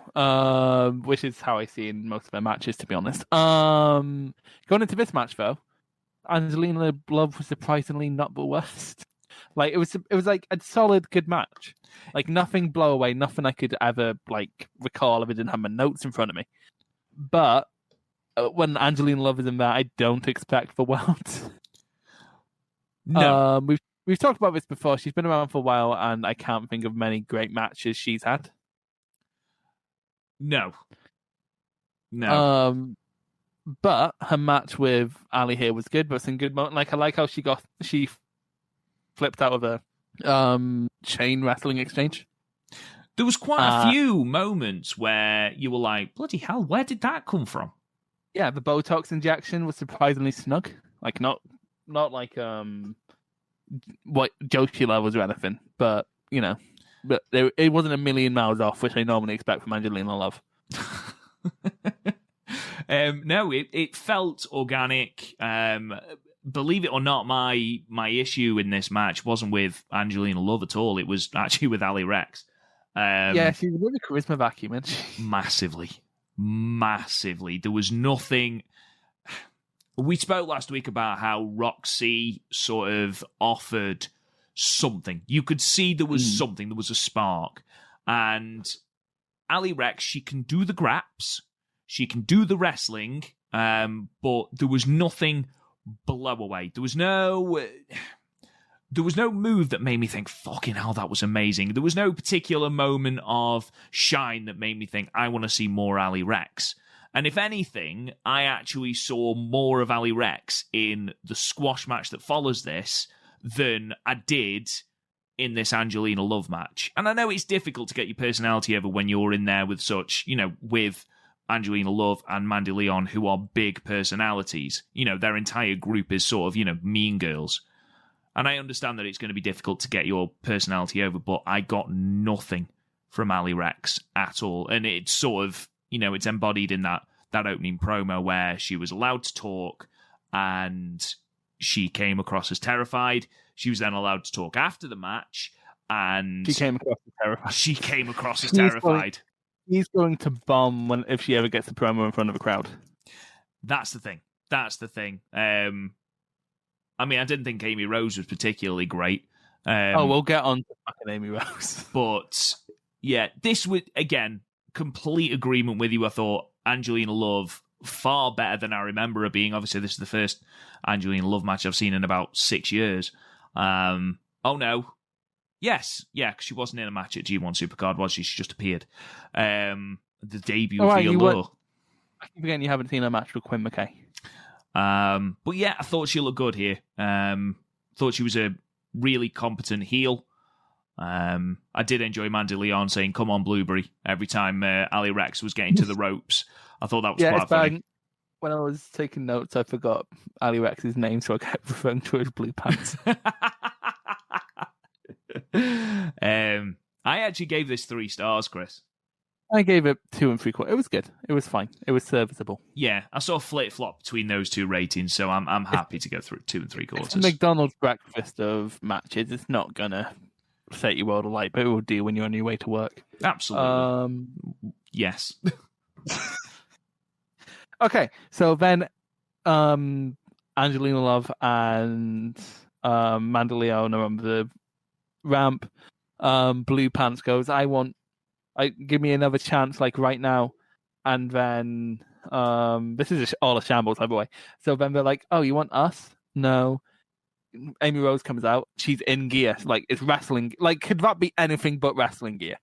Which is how I see in most of her matches, to be honest. Going into this match, though, Angelina Love was surprisingly not the worst. Like it was like a solid, good match. Like nothing blow away, nothing I could ever like recall if I didn't have my notes in front of me. But when Angelina Love is in there, I don't expect the world. No, we've talked about this before. She's been around for a while, and I can't think of many great matches she's had. No. But her match with Allie here was good. But some good moment. Like I like how she flipped out of a chain wrestling exchange. There was quite a few moments where you were like, bloody hell, where did that come from? Yeah, the Botox injection was surprisingly snug. Like not like what Joshi levels or anything, but you know, but it wasn't a million miles off, which I normally expect from Angelina Love. No, it felt organic. Believe it or not, my issue in this match wasn't with Angelina Love at all. It was actually with Allie Recks. Yeah, she's a bit of a charisma vacuum, isn't she? Massively. There was nothing. We spoke last week about how Roxy sort of offered something. You could see there was something. There was a spark. And Allie Recks, she can do the graps. She can do the wrestling. But there was nothing blow away. There was no move that made me think, fucking hell, that was amazing. There was no particular moment of shine that made me think, I want to see more Allie Recks. And if anything, I actually saw more of Allie Recks in the squash match that follows this than I did in this Angelina Love match. And I know it's difficult to get your personality over when you're in there with such, with Angelina Love and Mandy Leon, who are big personalities. Their entire group is sort of, mean girls. And I understand that it's going to be difficult to get your personality over, but I got nothing from Allie Recks at all. And it's sort of, it's embodied in that opening promo where she was allowed to talk and she came across as terrified. She was then allowed to talk after the match and she came across as terrified. He's going to bomb if she ever gets a promo in front of a crowd. That's the thing. I mean, I didn't think Amy Rose was particularly great. We'll get on to fucking Amy Rose. But, yeah, this was, again, complete agreement with you. I thought Angelina Love, far better than I remember her being. Obviously, this is the first Angelina Love match I've seen in about 6 years. Oh, no. Yes, yeah, because she wasn't in a match at G1 Supercard, was she? She just appeared. The debut of the Allure. I keep forgetting you haven't seen a match with Quinn McKay. But yeah, I thought she looked good here. Thought she was a really competent heel. I did enjoy Mandy Leon saying, come on, Blueberry, every time Allie Recks was getting to the ropes. I thought that was quite funny. When I was taking notes, I forgot Allie Rex' name, so I kept referring to her as Blue Pants. I actually gave this 3 stars, Chris. I gave it 2 3/4. It was good. It was fine. It was serviceable. Yeah, I sort of flip-flop between those 2 ratings, so I'm happy to go through 2 3/4. It's a McDonald's breakfast of matches. It's not going to set your world alight, but it will do when you're on your way to work. Absolutely. Yes. Okay, so then Angelina Love and Mandy Leon are on the ramp. Blue Pants goes, give me another chance, like right now. And then this is all a shambles, by the way. So then they're like, oh, you want us? No. Amy Rose comes out. She's in gear. Like, it's wrestling. Like, could that be anything but wrestling gear?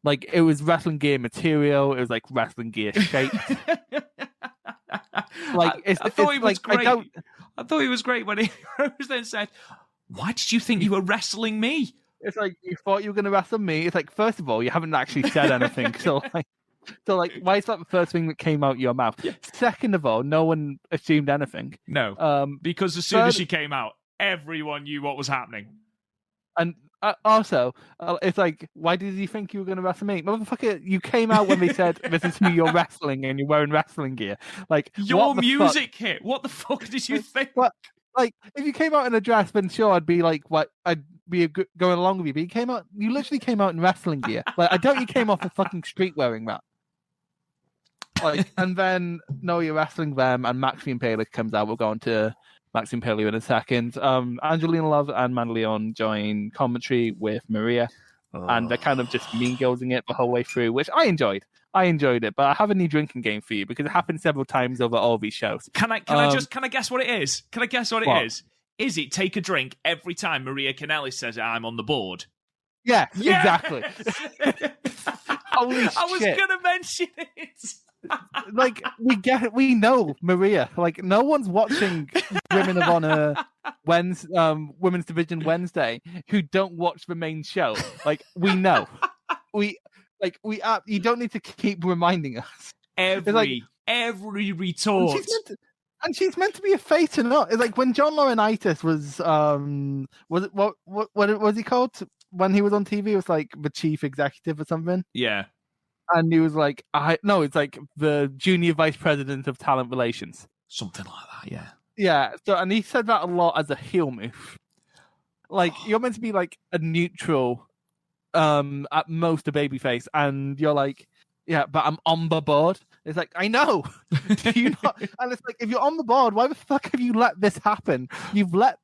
Like, it was wrestling gear material. It was like wrestling gear shape. Like, I thought he was great. I thought he was great when he then said, why did you think you were wrestling me? It's like, you thought you were going to wrestle me? It's like, first of all, you haven't actually said anything. So, like, So, like, why is that the first thing that came out your mouth? Yeah. Second of all, no one assumed anything. No, because as soon as she came out, everyone knew what was happening. And also, it's like, why did you think you were going to wrestle me? Motherfucker, you came out when they said, this is who you're wrestling and you're wearing wrestling gear. Like, your music hit. What the fuck did you think? What? Like, if you came out in a dress, then sure, I'd be like, what? I'd be going along with you. But you literally came out in wrestling gear. Like, I doubt you came off the fucking street wearing that. Like, and then, no, you're wrestling them, and Maxi Impaler comes out. We'll go on to Maxi Impaler in a second. Angelina Love and Mandeleon join commentary with Maria, and they're kind of just mean girlsing it the whole way through, which I enjoyed. I enjoyed it, but I have a new drinking game for you because it happened several times over all these shows. Can I guess what it is? Can I guess what it is? Is it take a drink every time Maria Kanellis says I'm on the board? Yes. Exactly. Holy shit. I was gonna mention it. Like, we know Maria. Like, no one's watching Women of Honor Women's Division Wednesday who don't watch the main show. Like, we know. You don't need to keep reminding us. Every retort. And she's meant to be a face or not. It's like when John Laurinaitis was it what was he called when he was on TV? It was like the chief executive or something. Yeah. And he was like, it's like the junior vice president of talent relations. Something like that, yeah. Yeah. So, and he said that a lot as a heel move. Like, you're meant to be like a neutral, at most a babyface, and you're like, yeah, but I'm on the board. It's like, I know. Do you not? And it's like, if you're on the board, why the fuck have you let this happen? You've let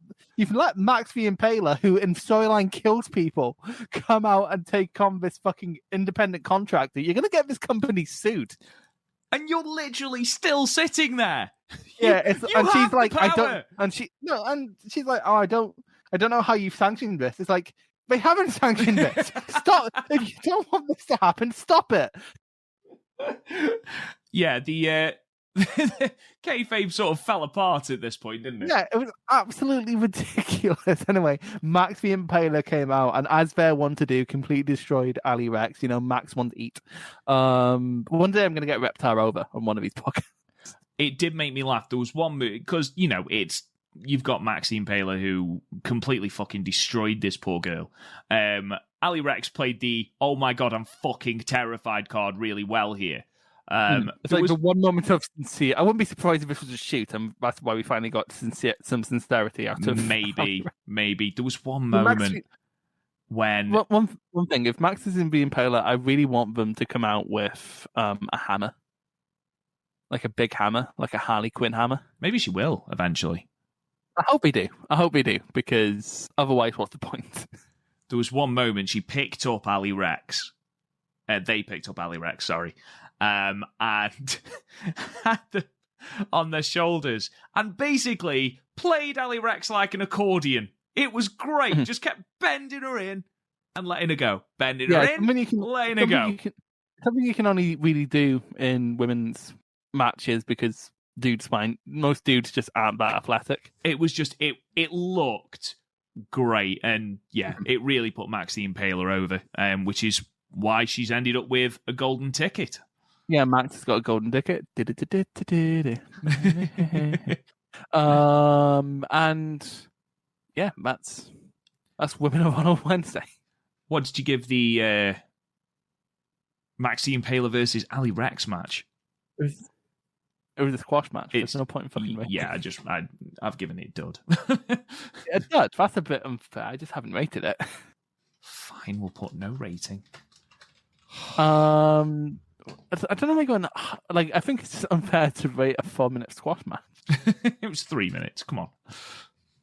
Max the Impaler, who in storyline kills people, come out and take on this fucking independent contractor. You're gonna get this company sued, and you're literally still sitting there. Yeah, and she's like, power. I don't, and she's like, oh, I don't know how you've sanctioned this. It's like, they haven't sanctioned this. Stop! If you don't want this to happen, stop it. Yeah, the kayfabe sort of fell apart at this point, didn't it? Yeah, it was absolutely ridiculous. Anyway, Max the Impaler came out, and as they're one to do, completely destroyed Allie Recks. You know, Max wants to eat. One day I'm going to get Reptar over on one of these podcasts. It did make me laugh. There was one move, because, you know, you've got Max the Impaler who completely fucking destroyed this poor girl. Allie Recks played the, oh my god, I'm fucking terrified card really well here. It's like the one moment of sincere. I wouldn't be surprised if this was a shoot, and that's why we finally got some sincerity out of maybe. There was one moment when... One thing, if Max is in the Impaler, I really want them to come out with a hammer. Like a big hammer, like a Harley Quinn hammer. Maybe she will, eventually. I hope we do, because otherwise, what's the point? There was one moment she picked up Allie Recks. They picked up Allie Recks, sorry. And had on their shoulders and basically played Allie Recks like an accordion. It was great. Just kept bending her in and letting her go. Bending her in, letting her go. Something you can only really do in women's matches because dudes find most dudes just aren't that athletic. It was just it looked great, and yeah, it really put Max the Impaler over, which is why she's ended up with a golden ticket. Yeah, Max has got a golden ticket. And yeah, that's Women of Honor Wednesday. What did you give the Max the Impaler versus Allie Recks match? It was a squash match. There's no point in fucking rating. Yeah, I've given it dud. A dud? That's a bit unfair. I just haven't rated it. Fine, we'll put no rating. I don't know why you're going... Like, I think it's just unfair to rate a 4-minute squash match. It was 3 minutes. Come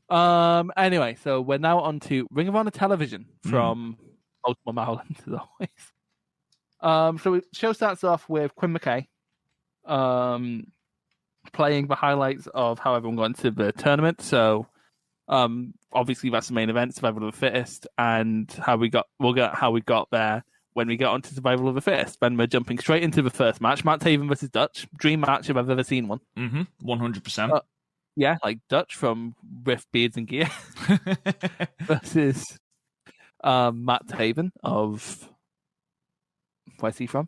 on. Anyway, so we're now on to Ring of Honor Television from Baltimore, Maryland, as always. So the show starts off with Quinn McKay playing the highlights of how everyone got into the tournament. So obviously that's the main event, Survival of the Fittest, and we'll get how we got there when we get onto Survival of the Fittest. Then we're jumping straight into the first match, Matt Taven versus Dutch. Dream match if I've ever seen one. 100%. Yeah, like Dutch from Riff Beards and Gear versus Matt Taven of... Where's he from?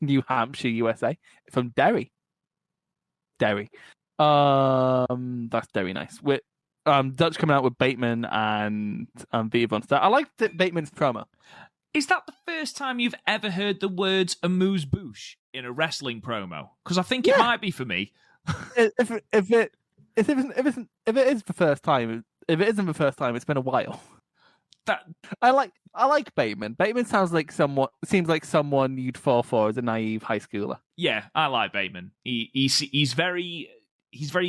New Hampshire, USA, from Derry. That's very nice. With Dutch coming out with Bateman and Vita Von Star. I liked Bateman's promo. Is that the first time you've ever heard the words amuse bouche in a wrestling promo? Because I think it might be for me. If it is the first time, if it isn't the first time, it's been a while. I like Bateman. Bateman seems like someone you'd fall for as a naive high schooler. Yeah, I like Bateman. He's very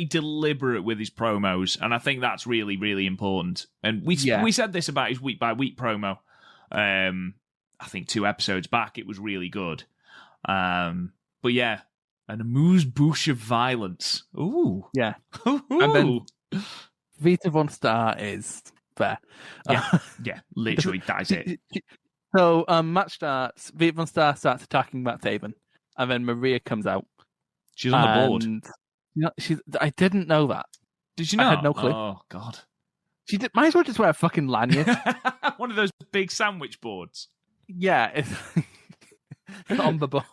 deliberate with his promos, and I think that's really, really important. And we said this about his week by week promo. I think 2 episodes back, it was really good. But yeah, an amuse-bouche of violence. Ooh. Yeah. Ooh. And then Vita Von Star is there. Yeah, literally, that is it. So match starts, Vita Von Star starts attacking Matt Taven, and then Maria comes out. She's on the board. You know, I didn't know that. Did you not? I had no clue. Oh, God. She might as well just wear a fucking lanyard. One of those big sandwich boards. Yeah, it's on the board.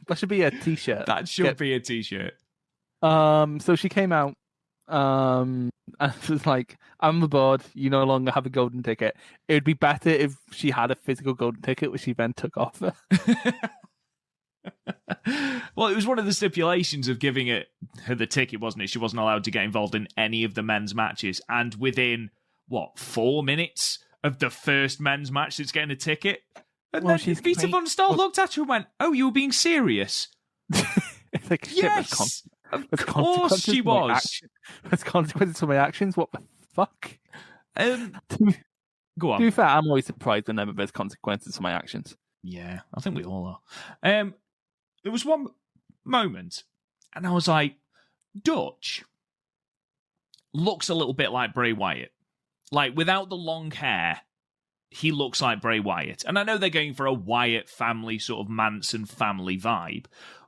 That should be a t-shirt. That should be a t-shirt. So she came out and was like, I'm the board, you no longer have a golden ticket. It would be better if she had a physical golden ticket, which she then took off her. Well, it was one of the stipulations of giving her the ticket, wasn't it? She wasn't allowed to get involved in any of the men's matches. And within, 4 minutes of the first men's match, it's getting a ticket. And then Vita Von Star looked at her and went, "Oh, you were being serious?" It's like, yes, of course she was. There's consequences for my actions. What the fuck? Go on. To be fair, I'm always surprised whenever there's consequences for my actions. Yeah, I think we all are. There was one moment, and I was like, Dutch looks a little bit like Bray Wyatt. Like, without the long hair, he looks like Bray Wyatt. And I know they're going for a Wyatt family, sort of Manson family vibe,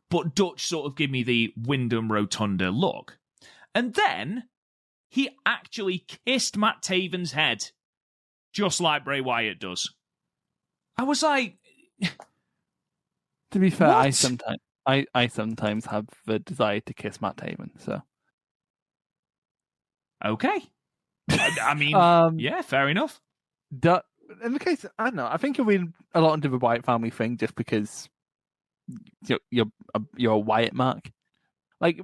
but Dutch sort of give me the Wyndham Rotunda look. And then he actually kissed Matt Taven's head, just like Bray Wyatt does. I was like... To be fair, what? I sometimes have the desire to kiss Matt Taven, so... Okay. I mean, yeah, fair enough. In the case, I don't know, I think you'll read a lot into the Wyatt family thing just because you're a Wyatt mark. Like,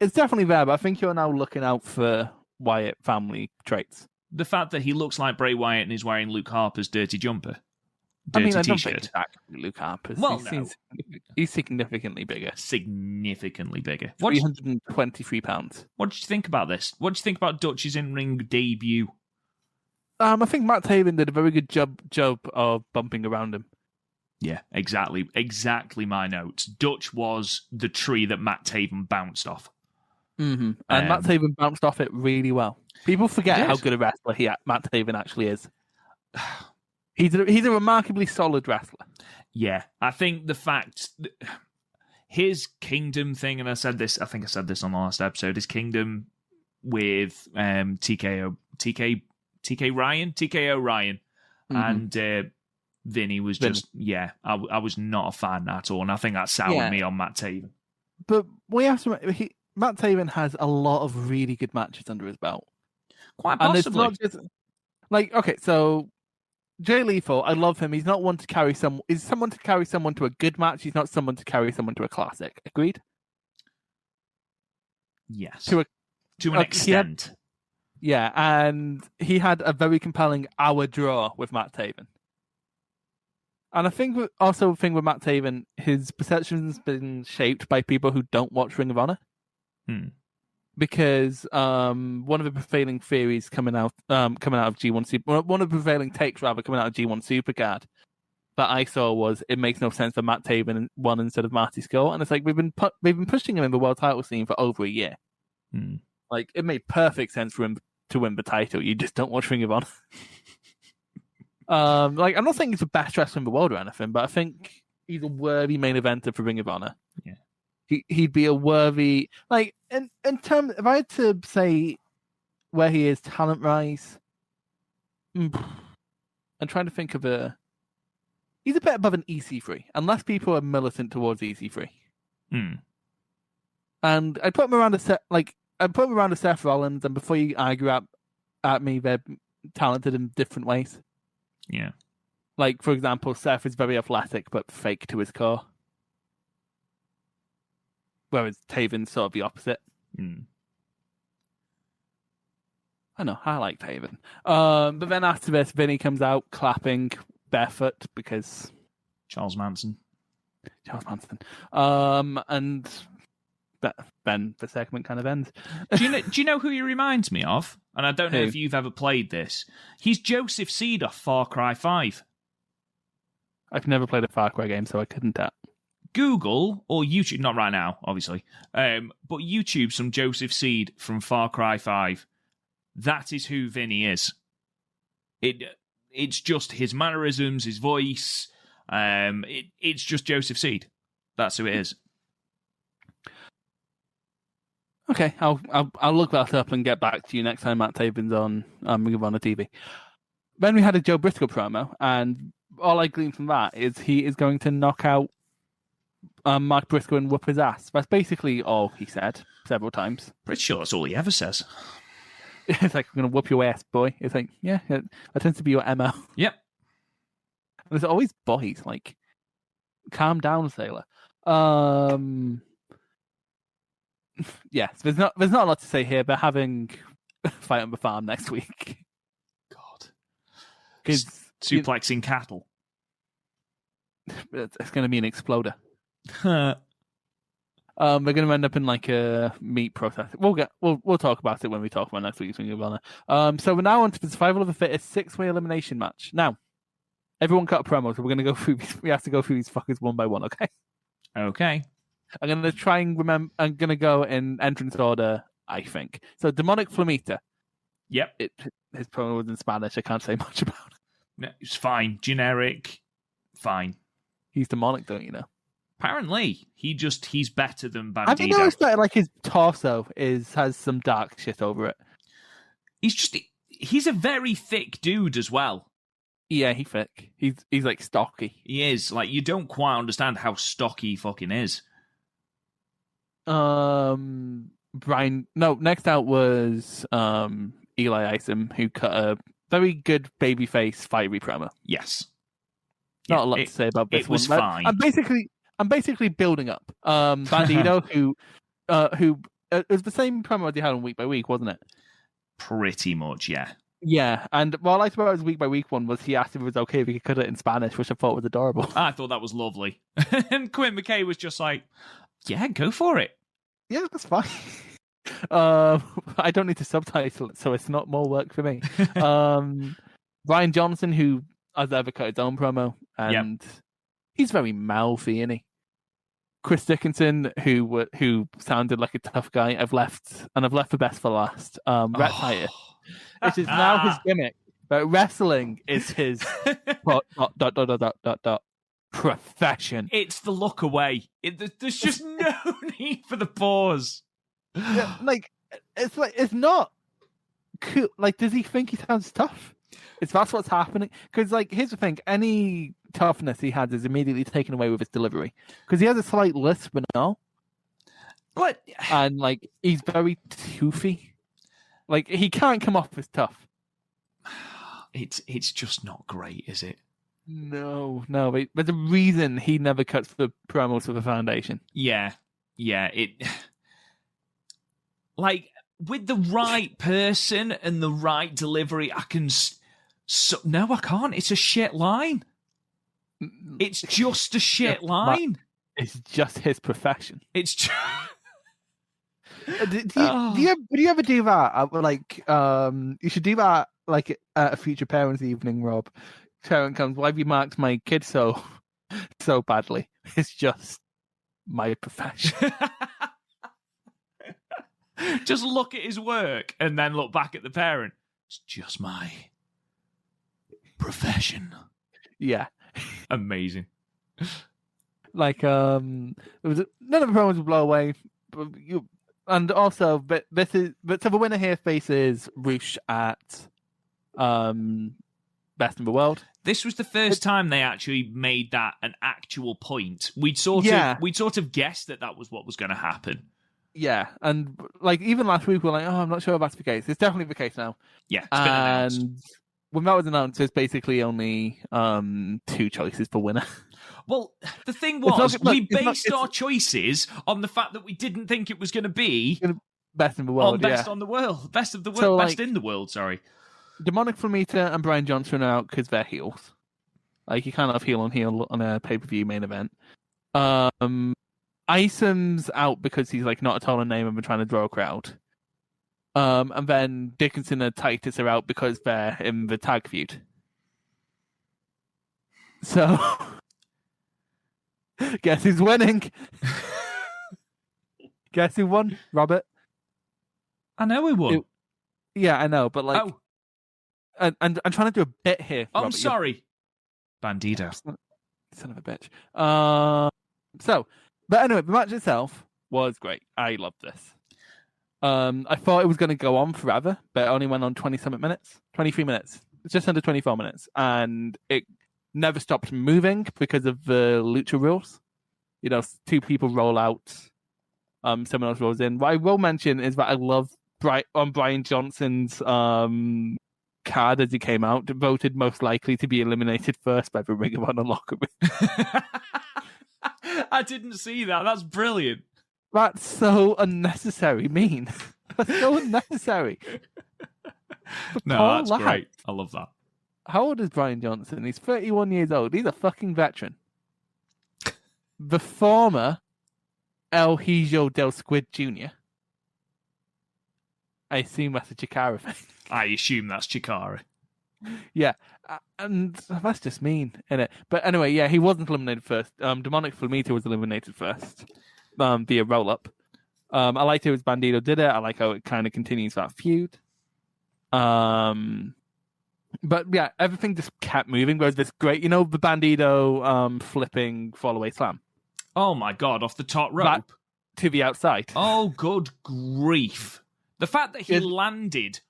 it's definitely there, but I think you're now looking out for Wyatt family traits. The fact that he looks like Bray Wyatt and is wearing Luke Harper's dirty jumper. I don't think exactly Luke Harper's. Well, he's significantly bigger. Significantly bigger. 323 pounds. What did you think about this? What did you think about Dutch's in-ring debut? I think Matt Taven did a very good job of bumping around him. Yeah, exactly my notes. Dutch was the tree that Matt Taven bounced off. Mm-hmm. And Matt Taven bounced off it really well. People forget how good a wrestler Matt Taven actually is. He's a remarkably solid wrestler. Yeah, I think the fact his Kingdom thing, and I think I said this on the last episode, his Kingdom with TKO Ryan, mm-hmm. and Vinny was just, I was not a fan at all, and I think that soured me on Matt Taven. But we have to Matt Taven has a lot of really good matches under his belt. Quite possibly. And it's not just, okay, so Jay Lethal, I love him. He's not one to carry He's someone to carry someone to a good match. He's not someone to carry someone to a classic. Agreed? Yes. To an extent. And he had a very compelling hour draw with Matt Taven. And I think also the thing with Matt Taven, his perception's been shaped by people who don't watch Ring of Honor. Because one of the prevailing theories coming out of G1 Super, one of the prevailing takes rather coming out of G1 Supercard that I saw was it makes no sense for Matt Taven won instead of Marty Scurll, and it's like we've been pushing him in the world title scene for over a year. Like it made perfect sense for him to win the title. You just don't watch Ring of Honor. Like I'm not saying he's the best wrestler in the world or anything, but I think he's a worthy main eventer for Ring of Honor. Yeah. He'd be a worthy, like, in terms, if I had to say where he is talent-wise, I'm trying to think of he's a bit above an EC3, unless people are militant towards EC3. And I'd put him around a Seth Rollins, and before you argue at me, they're talented in different ways. Yeah. Like, for example, Seth is very athletic, but fake to his core. Whereas Taven's sort of the opposite. I know, I like Taven. But then after this, Vinny comes out clapping barefoot because... Charles Manson. And then the segment kind of ends. Do you know who he reminds me of? And I don't know Who? if you've ever played this. He's Joseph Seed off Far Cry 5. I've never played a Far Cry game, so I couldn't tell. Google or YouTube, not right now, obviously, but YouTube some Joseph Seed from Far Cry 5. That is who Vinny is. It's just his mannerisms, his voice. It's just Joseph Seed. That's who it is. Okay, I'll look that up and get back to you next time Matt Taven's on Ring of Honor TV. Then we had a Joe Briscoe promo, and all I gleaned from that is he is going to knock out Mark Briscoe and whoop his ass. That's basically all he said several times. Pretty sure that's all he ever says. It's like, I'm going to whoop your ass, boy. It's like, yeah, that tends to be your MO. Yep. And there's always boys, like, calm down, sailor. Yes, there's not a lot to say here, but having Fight on the Farm next week. God. Suplexing cattle. It's going to be an exploder. They're going to end up in like a meat process. We'll talk about it when we talk about next week's Ring of Honor. So we're now on to the Survival of the Fittest 6-way elimination match. Now, everyone cut a promo, so we're going to go through. We have to go through these fuckers one by one. Okay. Okay. I'm going to try and remember. I'm going to go in entrance order, I think. So, Demonic Flamita. Yep. His promo was in Spanish. I can't say much about it. No, it's fine. Generic. Fine. He's demonic, don't you know? Apparently, he's better than Bandido. Have you noticed that like his torso has some dark shit over it? He's a very thick dude as well. Yeah, he's thick. He's like stocky. He is. Like, you don't quite understand how stocky he fucking is. Next out was Eli Isom, who cut a very good babyface fiery promo. Yes. Not a lot to say about this it was one. fine. I'm basically building up. Bandido, who it was the same promo they had on Week by Week, wasn't it? Pretty much, yeah. Yeah, and what I liked about his Week by Week one was he asked if it was okay if he could cut it in Spanish, which I thought was adorable. I thought that was lovely. And Quinn McKay was just like, yeah, go for it. Yeah, that's fine. I don't need to subtitle it, so it's not more work for me. Brian Johnson, who has ever cut his own promo, and he's very mouthy, isn't he? Chris Dickinson, who sounded like a tough guy, I've left for best for last. Rhett Titus, which is now his gimmick, but wrestling is his profession. It's the look away. There's just no need for the pause. Yeah, it's not cool. Like, does he think he sounds tough? That's what's happening. Because, like, here's the thing: any toughness he has is immediately taken away with his delivery. Because he has a slight lisp and all. What? And like, he's very toothy. Like, he can't come off as tough. It's just not great, is it? No. But there's a reason he never cuts the promos for the Foundation. Yeah. Like, with the right person and the right delivery, I can... no, I can't. It's a shit line. It's just a shit line. It's just his profession. It's just... Do you ever do that? You should do that like at a future parents' evening, Rob. Parent comes, why have you marked my kid so badly? It's just my profession. Just look at his work and then look back at the parent. It's just my profession. Yeah. Amazing. Like, none of the promos will blow away. But so the winner here faces Roosh at Best in the World. This was the first time they actually made that an actual point. We'd sort of guessed that was what was going to happen. Yeah, and like even last week we were like, oh, I'm not sure if that's the case. It's definitely the case now. Yeah, it's been announced. And when that was announced, there's basically only 2 choices for winner. Well, the thing was, we based our choices on the fact that we didn't think it was going to be best in the world. Best of the world, best in the world. Sorry. Demonic Flamita and Brian Johnson are out because they're heels. Like, you can't have heel on heel on a pay-per-view main event. Isom's out because he's like not a taller name and we're trying to draw a crowd. And then Dickinson and Titus are out because they're in the tag feud. So, guess who's winning? Guess who won, Robert? I know who won. Yeah, I know, but like... Oh. And I'm trying to do a bit here. I'm sorry. Bandito. Son of a bitch. But anyway, the match itself was great. I loved this. I thought it was going to go on forever, but it only went on 20-something minutes. 23 minutes. It's just under 24 minutes. And it never stopped moving because of the lucha rules. 2 people roll out. Someone else rolls in. What I will mention is that I love Brian Johnson's... card as he came out, voted most likely to be eliminated first by the Ring of Honor locker room. I didn't see that. That's brilliant. That's so unnecessary. Mean. That's so unnecessary. No, that's great. I love that. How old is Brian Johnson? He's 31 years old. He's a fucking veteran. The former El Hijo del Squid Jr. I assume that's a Chikara thing. I assume that's Chikara. Yeah, and that's just mean, innit? But anyway, yeah, he wasn't eliminated first. Demonic Flamita was eliminated first via roll-up. I liked how Bandito did it. I like how it kind of continues that feud. But yeah, everything just kept moving. There was this great, the Bandito flipping fall-away slam. Oh my God, off the top rope. Back to the outside. Oh, good grief. The fact that he landed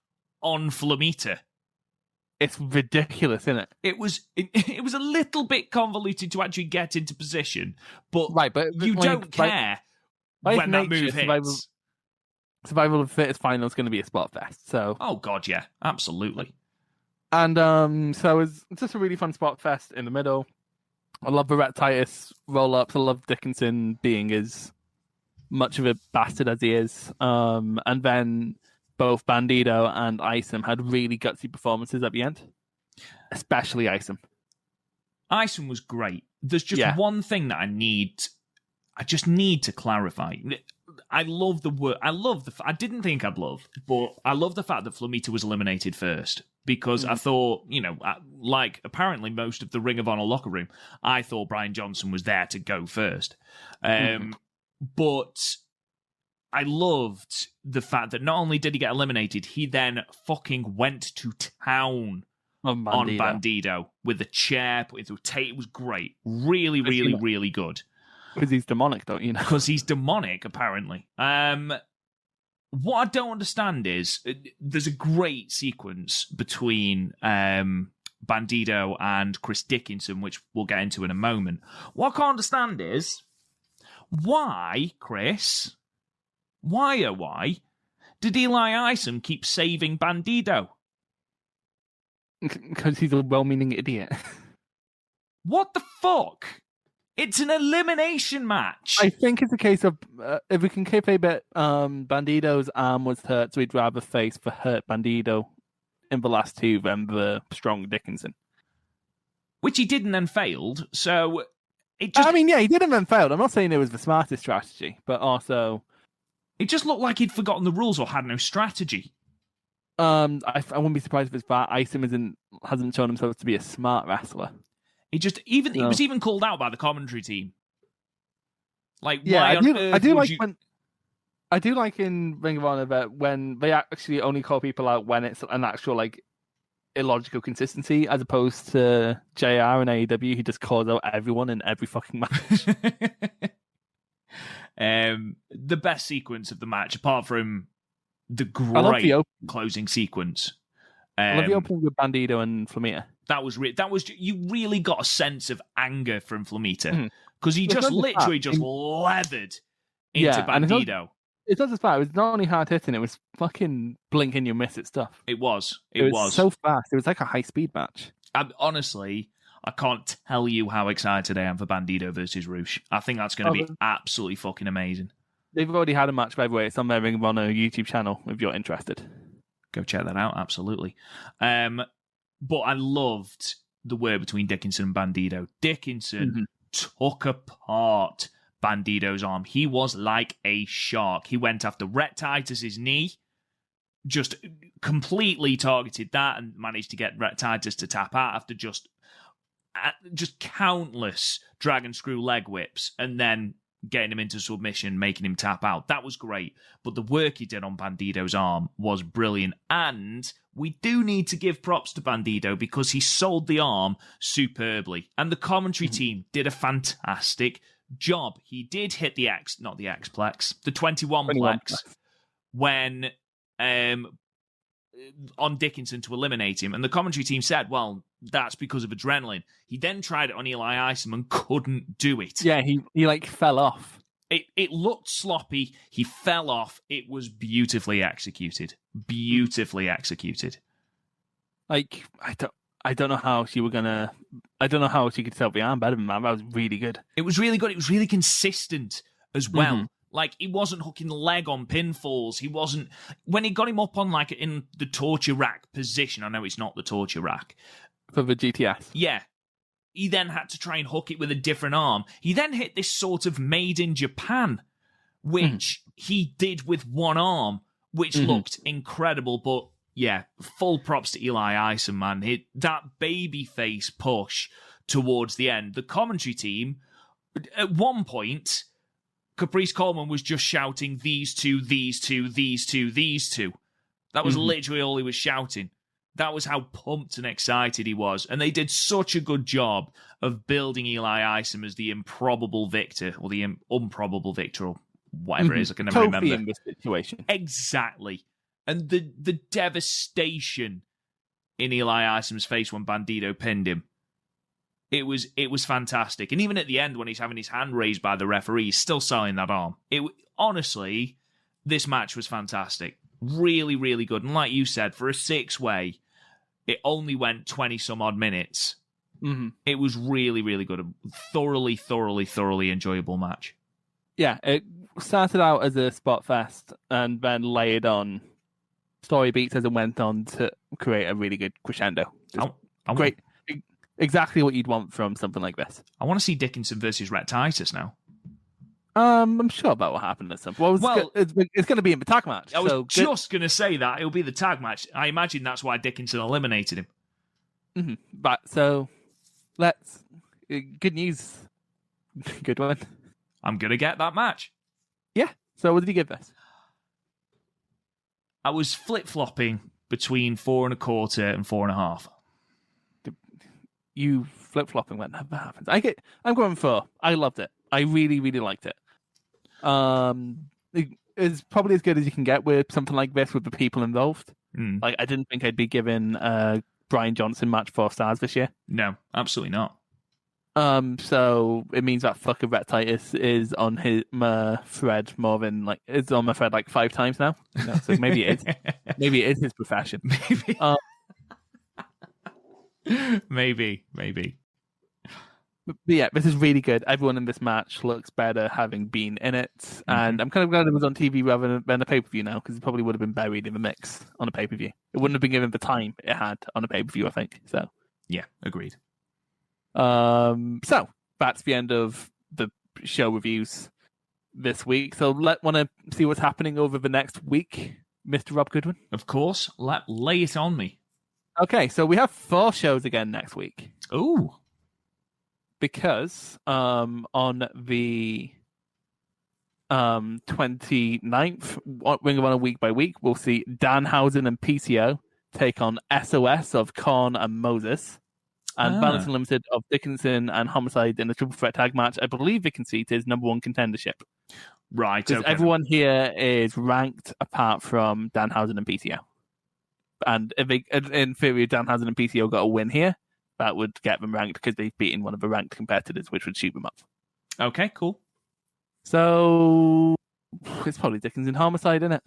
on Flamita. It's ridiculous, isn't it? It was a little bit convoluted to actually get into position, but you don't care when that move hits. Survival of the Fittest final is going to be a spot fest. So, oh God, yeah, absolutely. And so it's just a really fun spot fest in the middle. I love the Ret Titus roll-ups. I love Dickinson being as much of a bastard as he is. And then both Bandito and Isom had really gutsy performances at the end. Especially Isom. Isom was great. There's just one thing that I just need to clarify. I love the word. I didn't think I'd love, but I love the fact that Flamita was eliminated first. Because I thought, like apparently most of the Ring of Honor locker room, I thought Brian Johnson was there to go first. But I loved the fact that not only did he get eliminated, he then fucking went to town on Bandito with the chair, put it through tape. It was great. Really, really, really good. Because he's demonic, don't you know? Because he's demonic, apparently. What I don't understand is there's a great sequence between Bandito and Chris Dickinson, which we'll get into in a moment. What I can't understand is why, Chris, why did Eli Isom keep saving Bandito? Because he's a well-meaning idiot. What the fuck? It's an elimination match. I think it's a case of if we can keep a bit, Bandito's arm was hurt, so he'd rather face the hurt Bandito in the last two than the strong Dickinson. Which he did and then failed, so it just... I mean, yeah, he did and then failed. I'm not saying it was the smartest strategy, but also... It just looked like he'd forgotten the rules or had no strategy. I wouldn't be surprised if it's that Isom hasn't shown himself to be a smart wrestler. He was even called out by the commentary team. Like, yeah, why on earth I do would like you... when I do like in Ring of Honor that when they actually only call people out when it's an actual like illogical consistency, as opposed to JR and AEW who just calls out everyone in every fucking match. The best sequence of the match, apart from the great closing sequence. I love the opening with Bandito and Flamita. You really got a sense of anger from Flamita because he just literally just leathered into Bandido. It's not just that. It was not only hard hitting; it was fucking blink and you miss it stuff. It was so fast. It was like a high speed match. Honestly, I can't tell you how excited I am for Bandido versus Roosh. I think that's going to be absolutely fucking amazing. They've already had a match, by the way. It's on their Ring of Honor YouTube channel if you're interested. Go check that out, absolutely. But I loved the work between Dickinson and Bandido. Dickinson took apart Bandido's arm. He was like a shark. He went after Rhett Titus's knee, just completely targeted that and managed to get Rhett Titus to tap out after just countless dragon screw leg whips and then getting him into submission, making him tap out. That was great. But the work he did on Bandido's arm was brilliant. And we do need to give props to Bandido because he sold the arm superbly. And the commentary team did a fantastic job. He did hit the 21 plex when on Dickinson to eliminate him. And the commentary team said, well, that's because of adrenaline. He then tried it on Eli Isom and couldn't do it. Yeah, he like fell off. It looked sloppy. He fell off. It was beautifully executed. Beautifully executed. Like, I don't know how she could sell the arm better than that. That was really good. It was really good. It was really consistent as well. Like, he wasn't hooking the leg on pinfalls. He wasn't... When he got him up on, like, in the torture rack position, I know it's not the torture rack. For the GTS. Yeah. He then had to try and hook it with a different arm. He then hit this sort of made in Japan, which he did with one arm, which looked incredible. But, yeah, full props to Eli Isom, man. That babyface push towards the end. The commentary team, at one point... Caprice Coleman was just shouting, these two, these two, these two, these two. That was literally all he was shouting. That was how pumped and excited he was. And they did such a good job of building Eli Isom as the improbable victor, or the improbable victor, or whatever it is. I can never remember. In this situation. Exactly. And the devastation in Eli Isom's face when Bandido pinned him. It was fantastic. And even at the end, when he's having his hand raised by the referee, he's still selling that arm. Honestly, this match was fantastic. Really, really good. And like you said, for a six-way, it only went 20-some-odd minutes. It was really, really good. A thoroughly, thoroughly, thoroughly enjoyable match. Yeah, it started out as a spot fest and then layered on story beats as it went on to create a really good crescendo. Great. Exactly what you'd want from something like this. I want to see Dickinson versus Rhett Titus now. I'm sure that will happen at some point. Well, it's going to be in the tag match. I was just going to say that. It'll be the tag match. I imagine that's why Dickinson eliminated him. But so, good news. Good one. I'm going to get that match. Yeah. So what did you give this? I was flip-flopping between 4.25 and 4.5. You flip-flopping when that happens. I'm going 4. I loved it. I really, really liked it. It's probably as good as you can get with something like this with the people involved. Like, I didn't think I'd be giving Brian Johnson match 4 stars this year. No, absolutely not. So it means that fucker Rhett Titus is on my thread more than it's on my thread 5 times now. So maybe it is. Maybe it is his profession. Maybe. But yeah, this is really good. Everyone in this match looks better having been in it. And I'm kind of glad it was on TV rather than a pay-per-view now, because it probably would have been buried in the mix on a pay-per-view. It wouldn't have been given the time it had on a pay-per-view, I think. So yeah, agreed. So that's the end of the show reviews this week. So want to see what's happening over the next week, Mr. Rob Goodwin? Of course. Lay it on me. Okay, so we have 4 shows again next week. Ooh. Because on the 29th, Ring of Honor Week by Week, we'll see Danhausen and PCO take on SOS of Korn and Moses, and Balance Unlimited of Dickinson and Homicide in a triple threat tag match. I believe the conceit is number 1 contendership. Right, because everyone here is ranked apart from Danhausen and PCO. And in theory, Danhausen and PCO got a win here, that would get them ranked because they've beaten one of the ranked competitors, which would shoot them up. Okay, cool. So it's probably Dickens and Homicide, isn't it?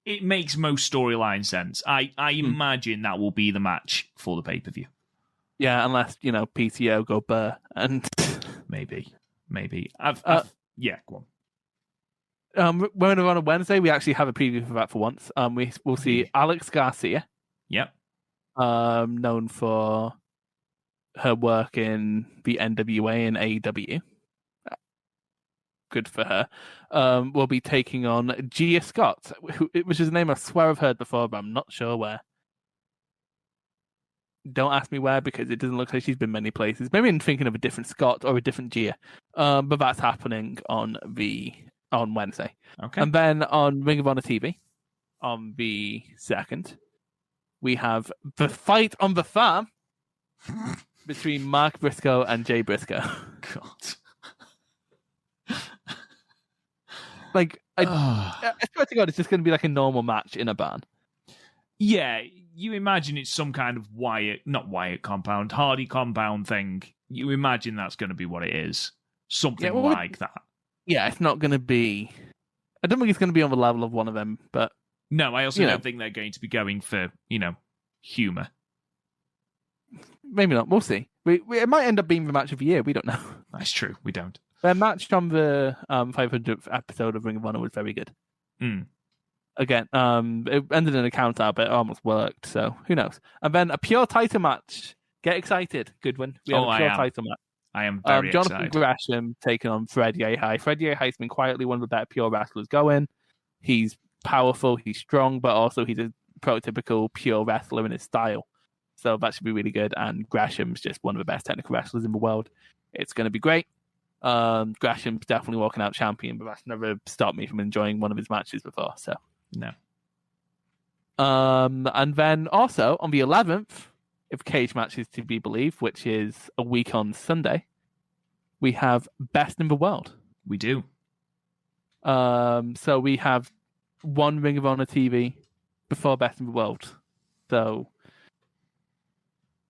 It makes most storyline sense. I imagine that will be the match for the pay-per-view. Yeah, unless, PCO go burr and maybe. Yeah, go on. When we're on a Wednesday, we actually have a preview for that for once. We'll see Alex Garcia. Yep. Known for her work in the NWA and AEW. Good for her. Will be taking on Gia Scott, which is a name I swear I've heard before, but I'm not sure where. Don't ask me where, because it doesn't look like she's been many places. Maybe I'm thinking of a different Scott or a different Gia. But that's happening on Wednesday. Okay. And then on Ring of Honor TV, on the 2nd, we have the Fight on the Farm between Mark Briscoe and Jay Briscoe. God. I swear to God, it's just going to be like a normal match in a barn. Yeah, you imagine it's some kind of Hardy compound thing. You imagine that's going to be what it is. Something like that. Yeah, it's not going to be... I don't think it's going to be on the level of one of them, but... No, I also don't think they're going to be going for, humour. Maybe not. We'll see. It might end up being the match of the year. We don't know. That's true. We don't. Their match on the 500th episode of Ring of Honor was very good. Mm. Again, it ended in a count out, but it almost worked, so who knows. And then a pure title match. Get excited, Goodwin. We have a pure title match. I am very Jonathan excited. Gresham taking on Freddie A. Freddie A. has been quietly one of the better pure wrestlers going. He's powerful, he's strong, but also he's a prototypical pure wrestler in his style. So that should be really good. And Gresham's just one of the best technical wrestlers in the world. It's going to be great. Gresham's definitely walking out champion, but that's never stopped me from enjoying one of his matches before. So no. And then also on the 11th, if cage match is to be believed, which is a week on Sunday, we have Best in the World. We do. So we have one Ring of Honor TV before Best in the World. So,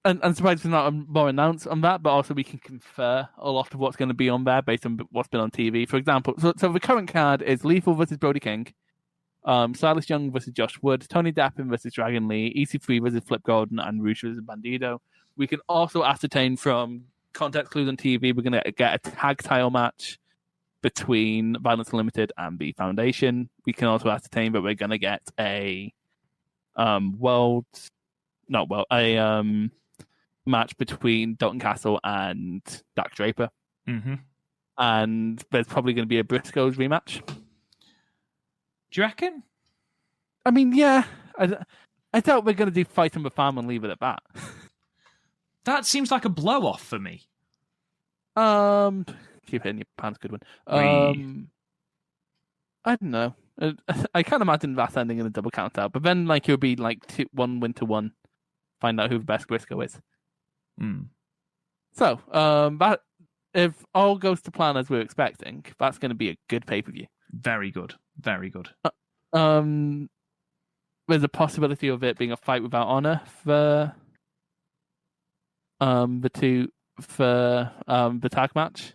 and surprised there's not more announced on that, but also we can confer a lot of what's going to be on there based on what's been on TV. For example, so the current card is Lethal versus Brody King, Silas Young versus Josh Wood, Tony Deppen versus Dragon Lee, EC3 versus Flip Gordon, and Rush versus Bandido. We can also ascertain from context clues on TV we're going to get a tag title match between Violence Unlimited and the Foundation. We can also ascertain that we're going to get a match between Dalton Castle and Dak Draper. Mm-hmm. And there's probably going to be a Briscoes rematch. Do you reckon? I mean, yeah. I doubt we're going to do Fight on the Farm and leave it at that. That seems like a blow-off for me. Keep hitting your pants, good one. I don't know. I can't imagine that ending in a double count out, but then it would be like 1 win to 1. Find out who the best Briscoe is. Mm. So, that if all goes to plan as we're expecting, that's going to be a good pay-per-view. Very good. Very good. There's a possibility of it being a fight without honor for the tag match.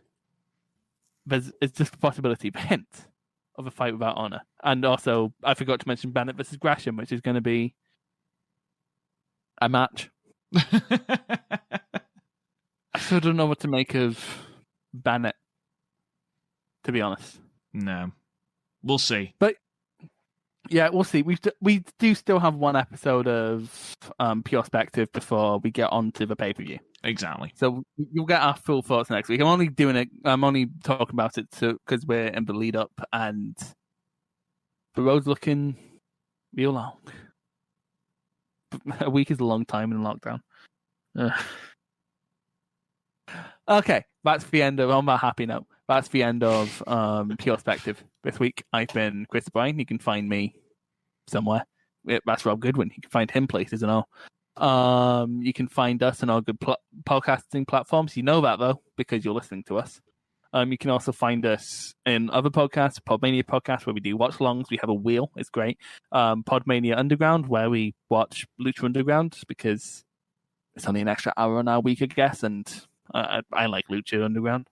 It's just a possibility, a hint of a fight without honor. And also, I forgot to mention Bennett versus Gresham, which is going to be a match. I still don't know what to make of Bennett, to be honest. No. We'll see. But yeah, we'll see. We do still have one episode of Purespective before we get on to the pay-per-view. Exactly. So you'll get our full thoughts next week. I'm only talking about it because we're in the lead up and the road's looking real long. A week is a long time in lockdown. Okay, that's the end of, on that happy note, that's the end of Purespective this week. I've been Chris Bryan. You can find me somewhere. That's Rob Goodwin. You can find him places and all. You can find us on all good podcasting platforms. You know that, though, because you're listening to us. You can also find us in other podcasts, PodMania podcast, where we do watch-alongs. We have a wheel. It's great. PodMania Underground, where we watch Lucha Underground, because it's only an extra hour on our week, I guess, and I like Lucha Underground.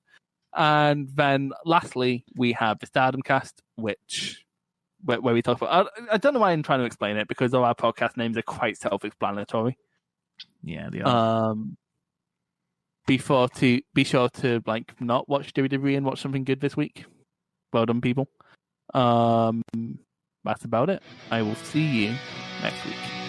And then lastly, we have the Stardom Cast, where we talk about. I don't know why I'm trying to explain it because all our podcast names are quite self-explanatory. Yeah, they are. Be sure to like not watch WWE and watch something good this week. Well done, people. That's about it. I will see you next week.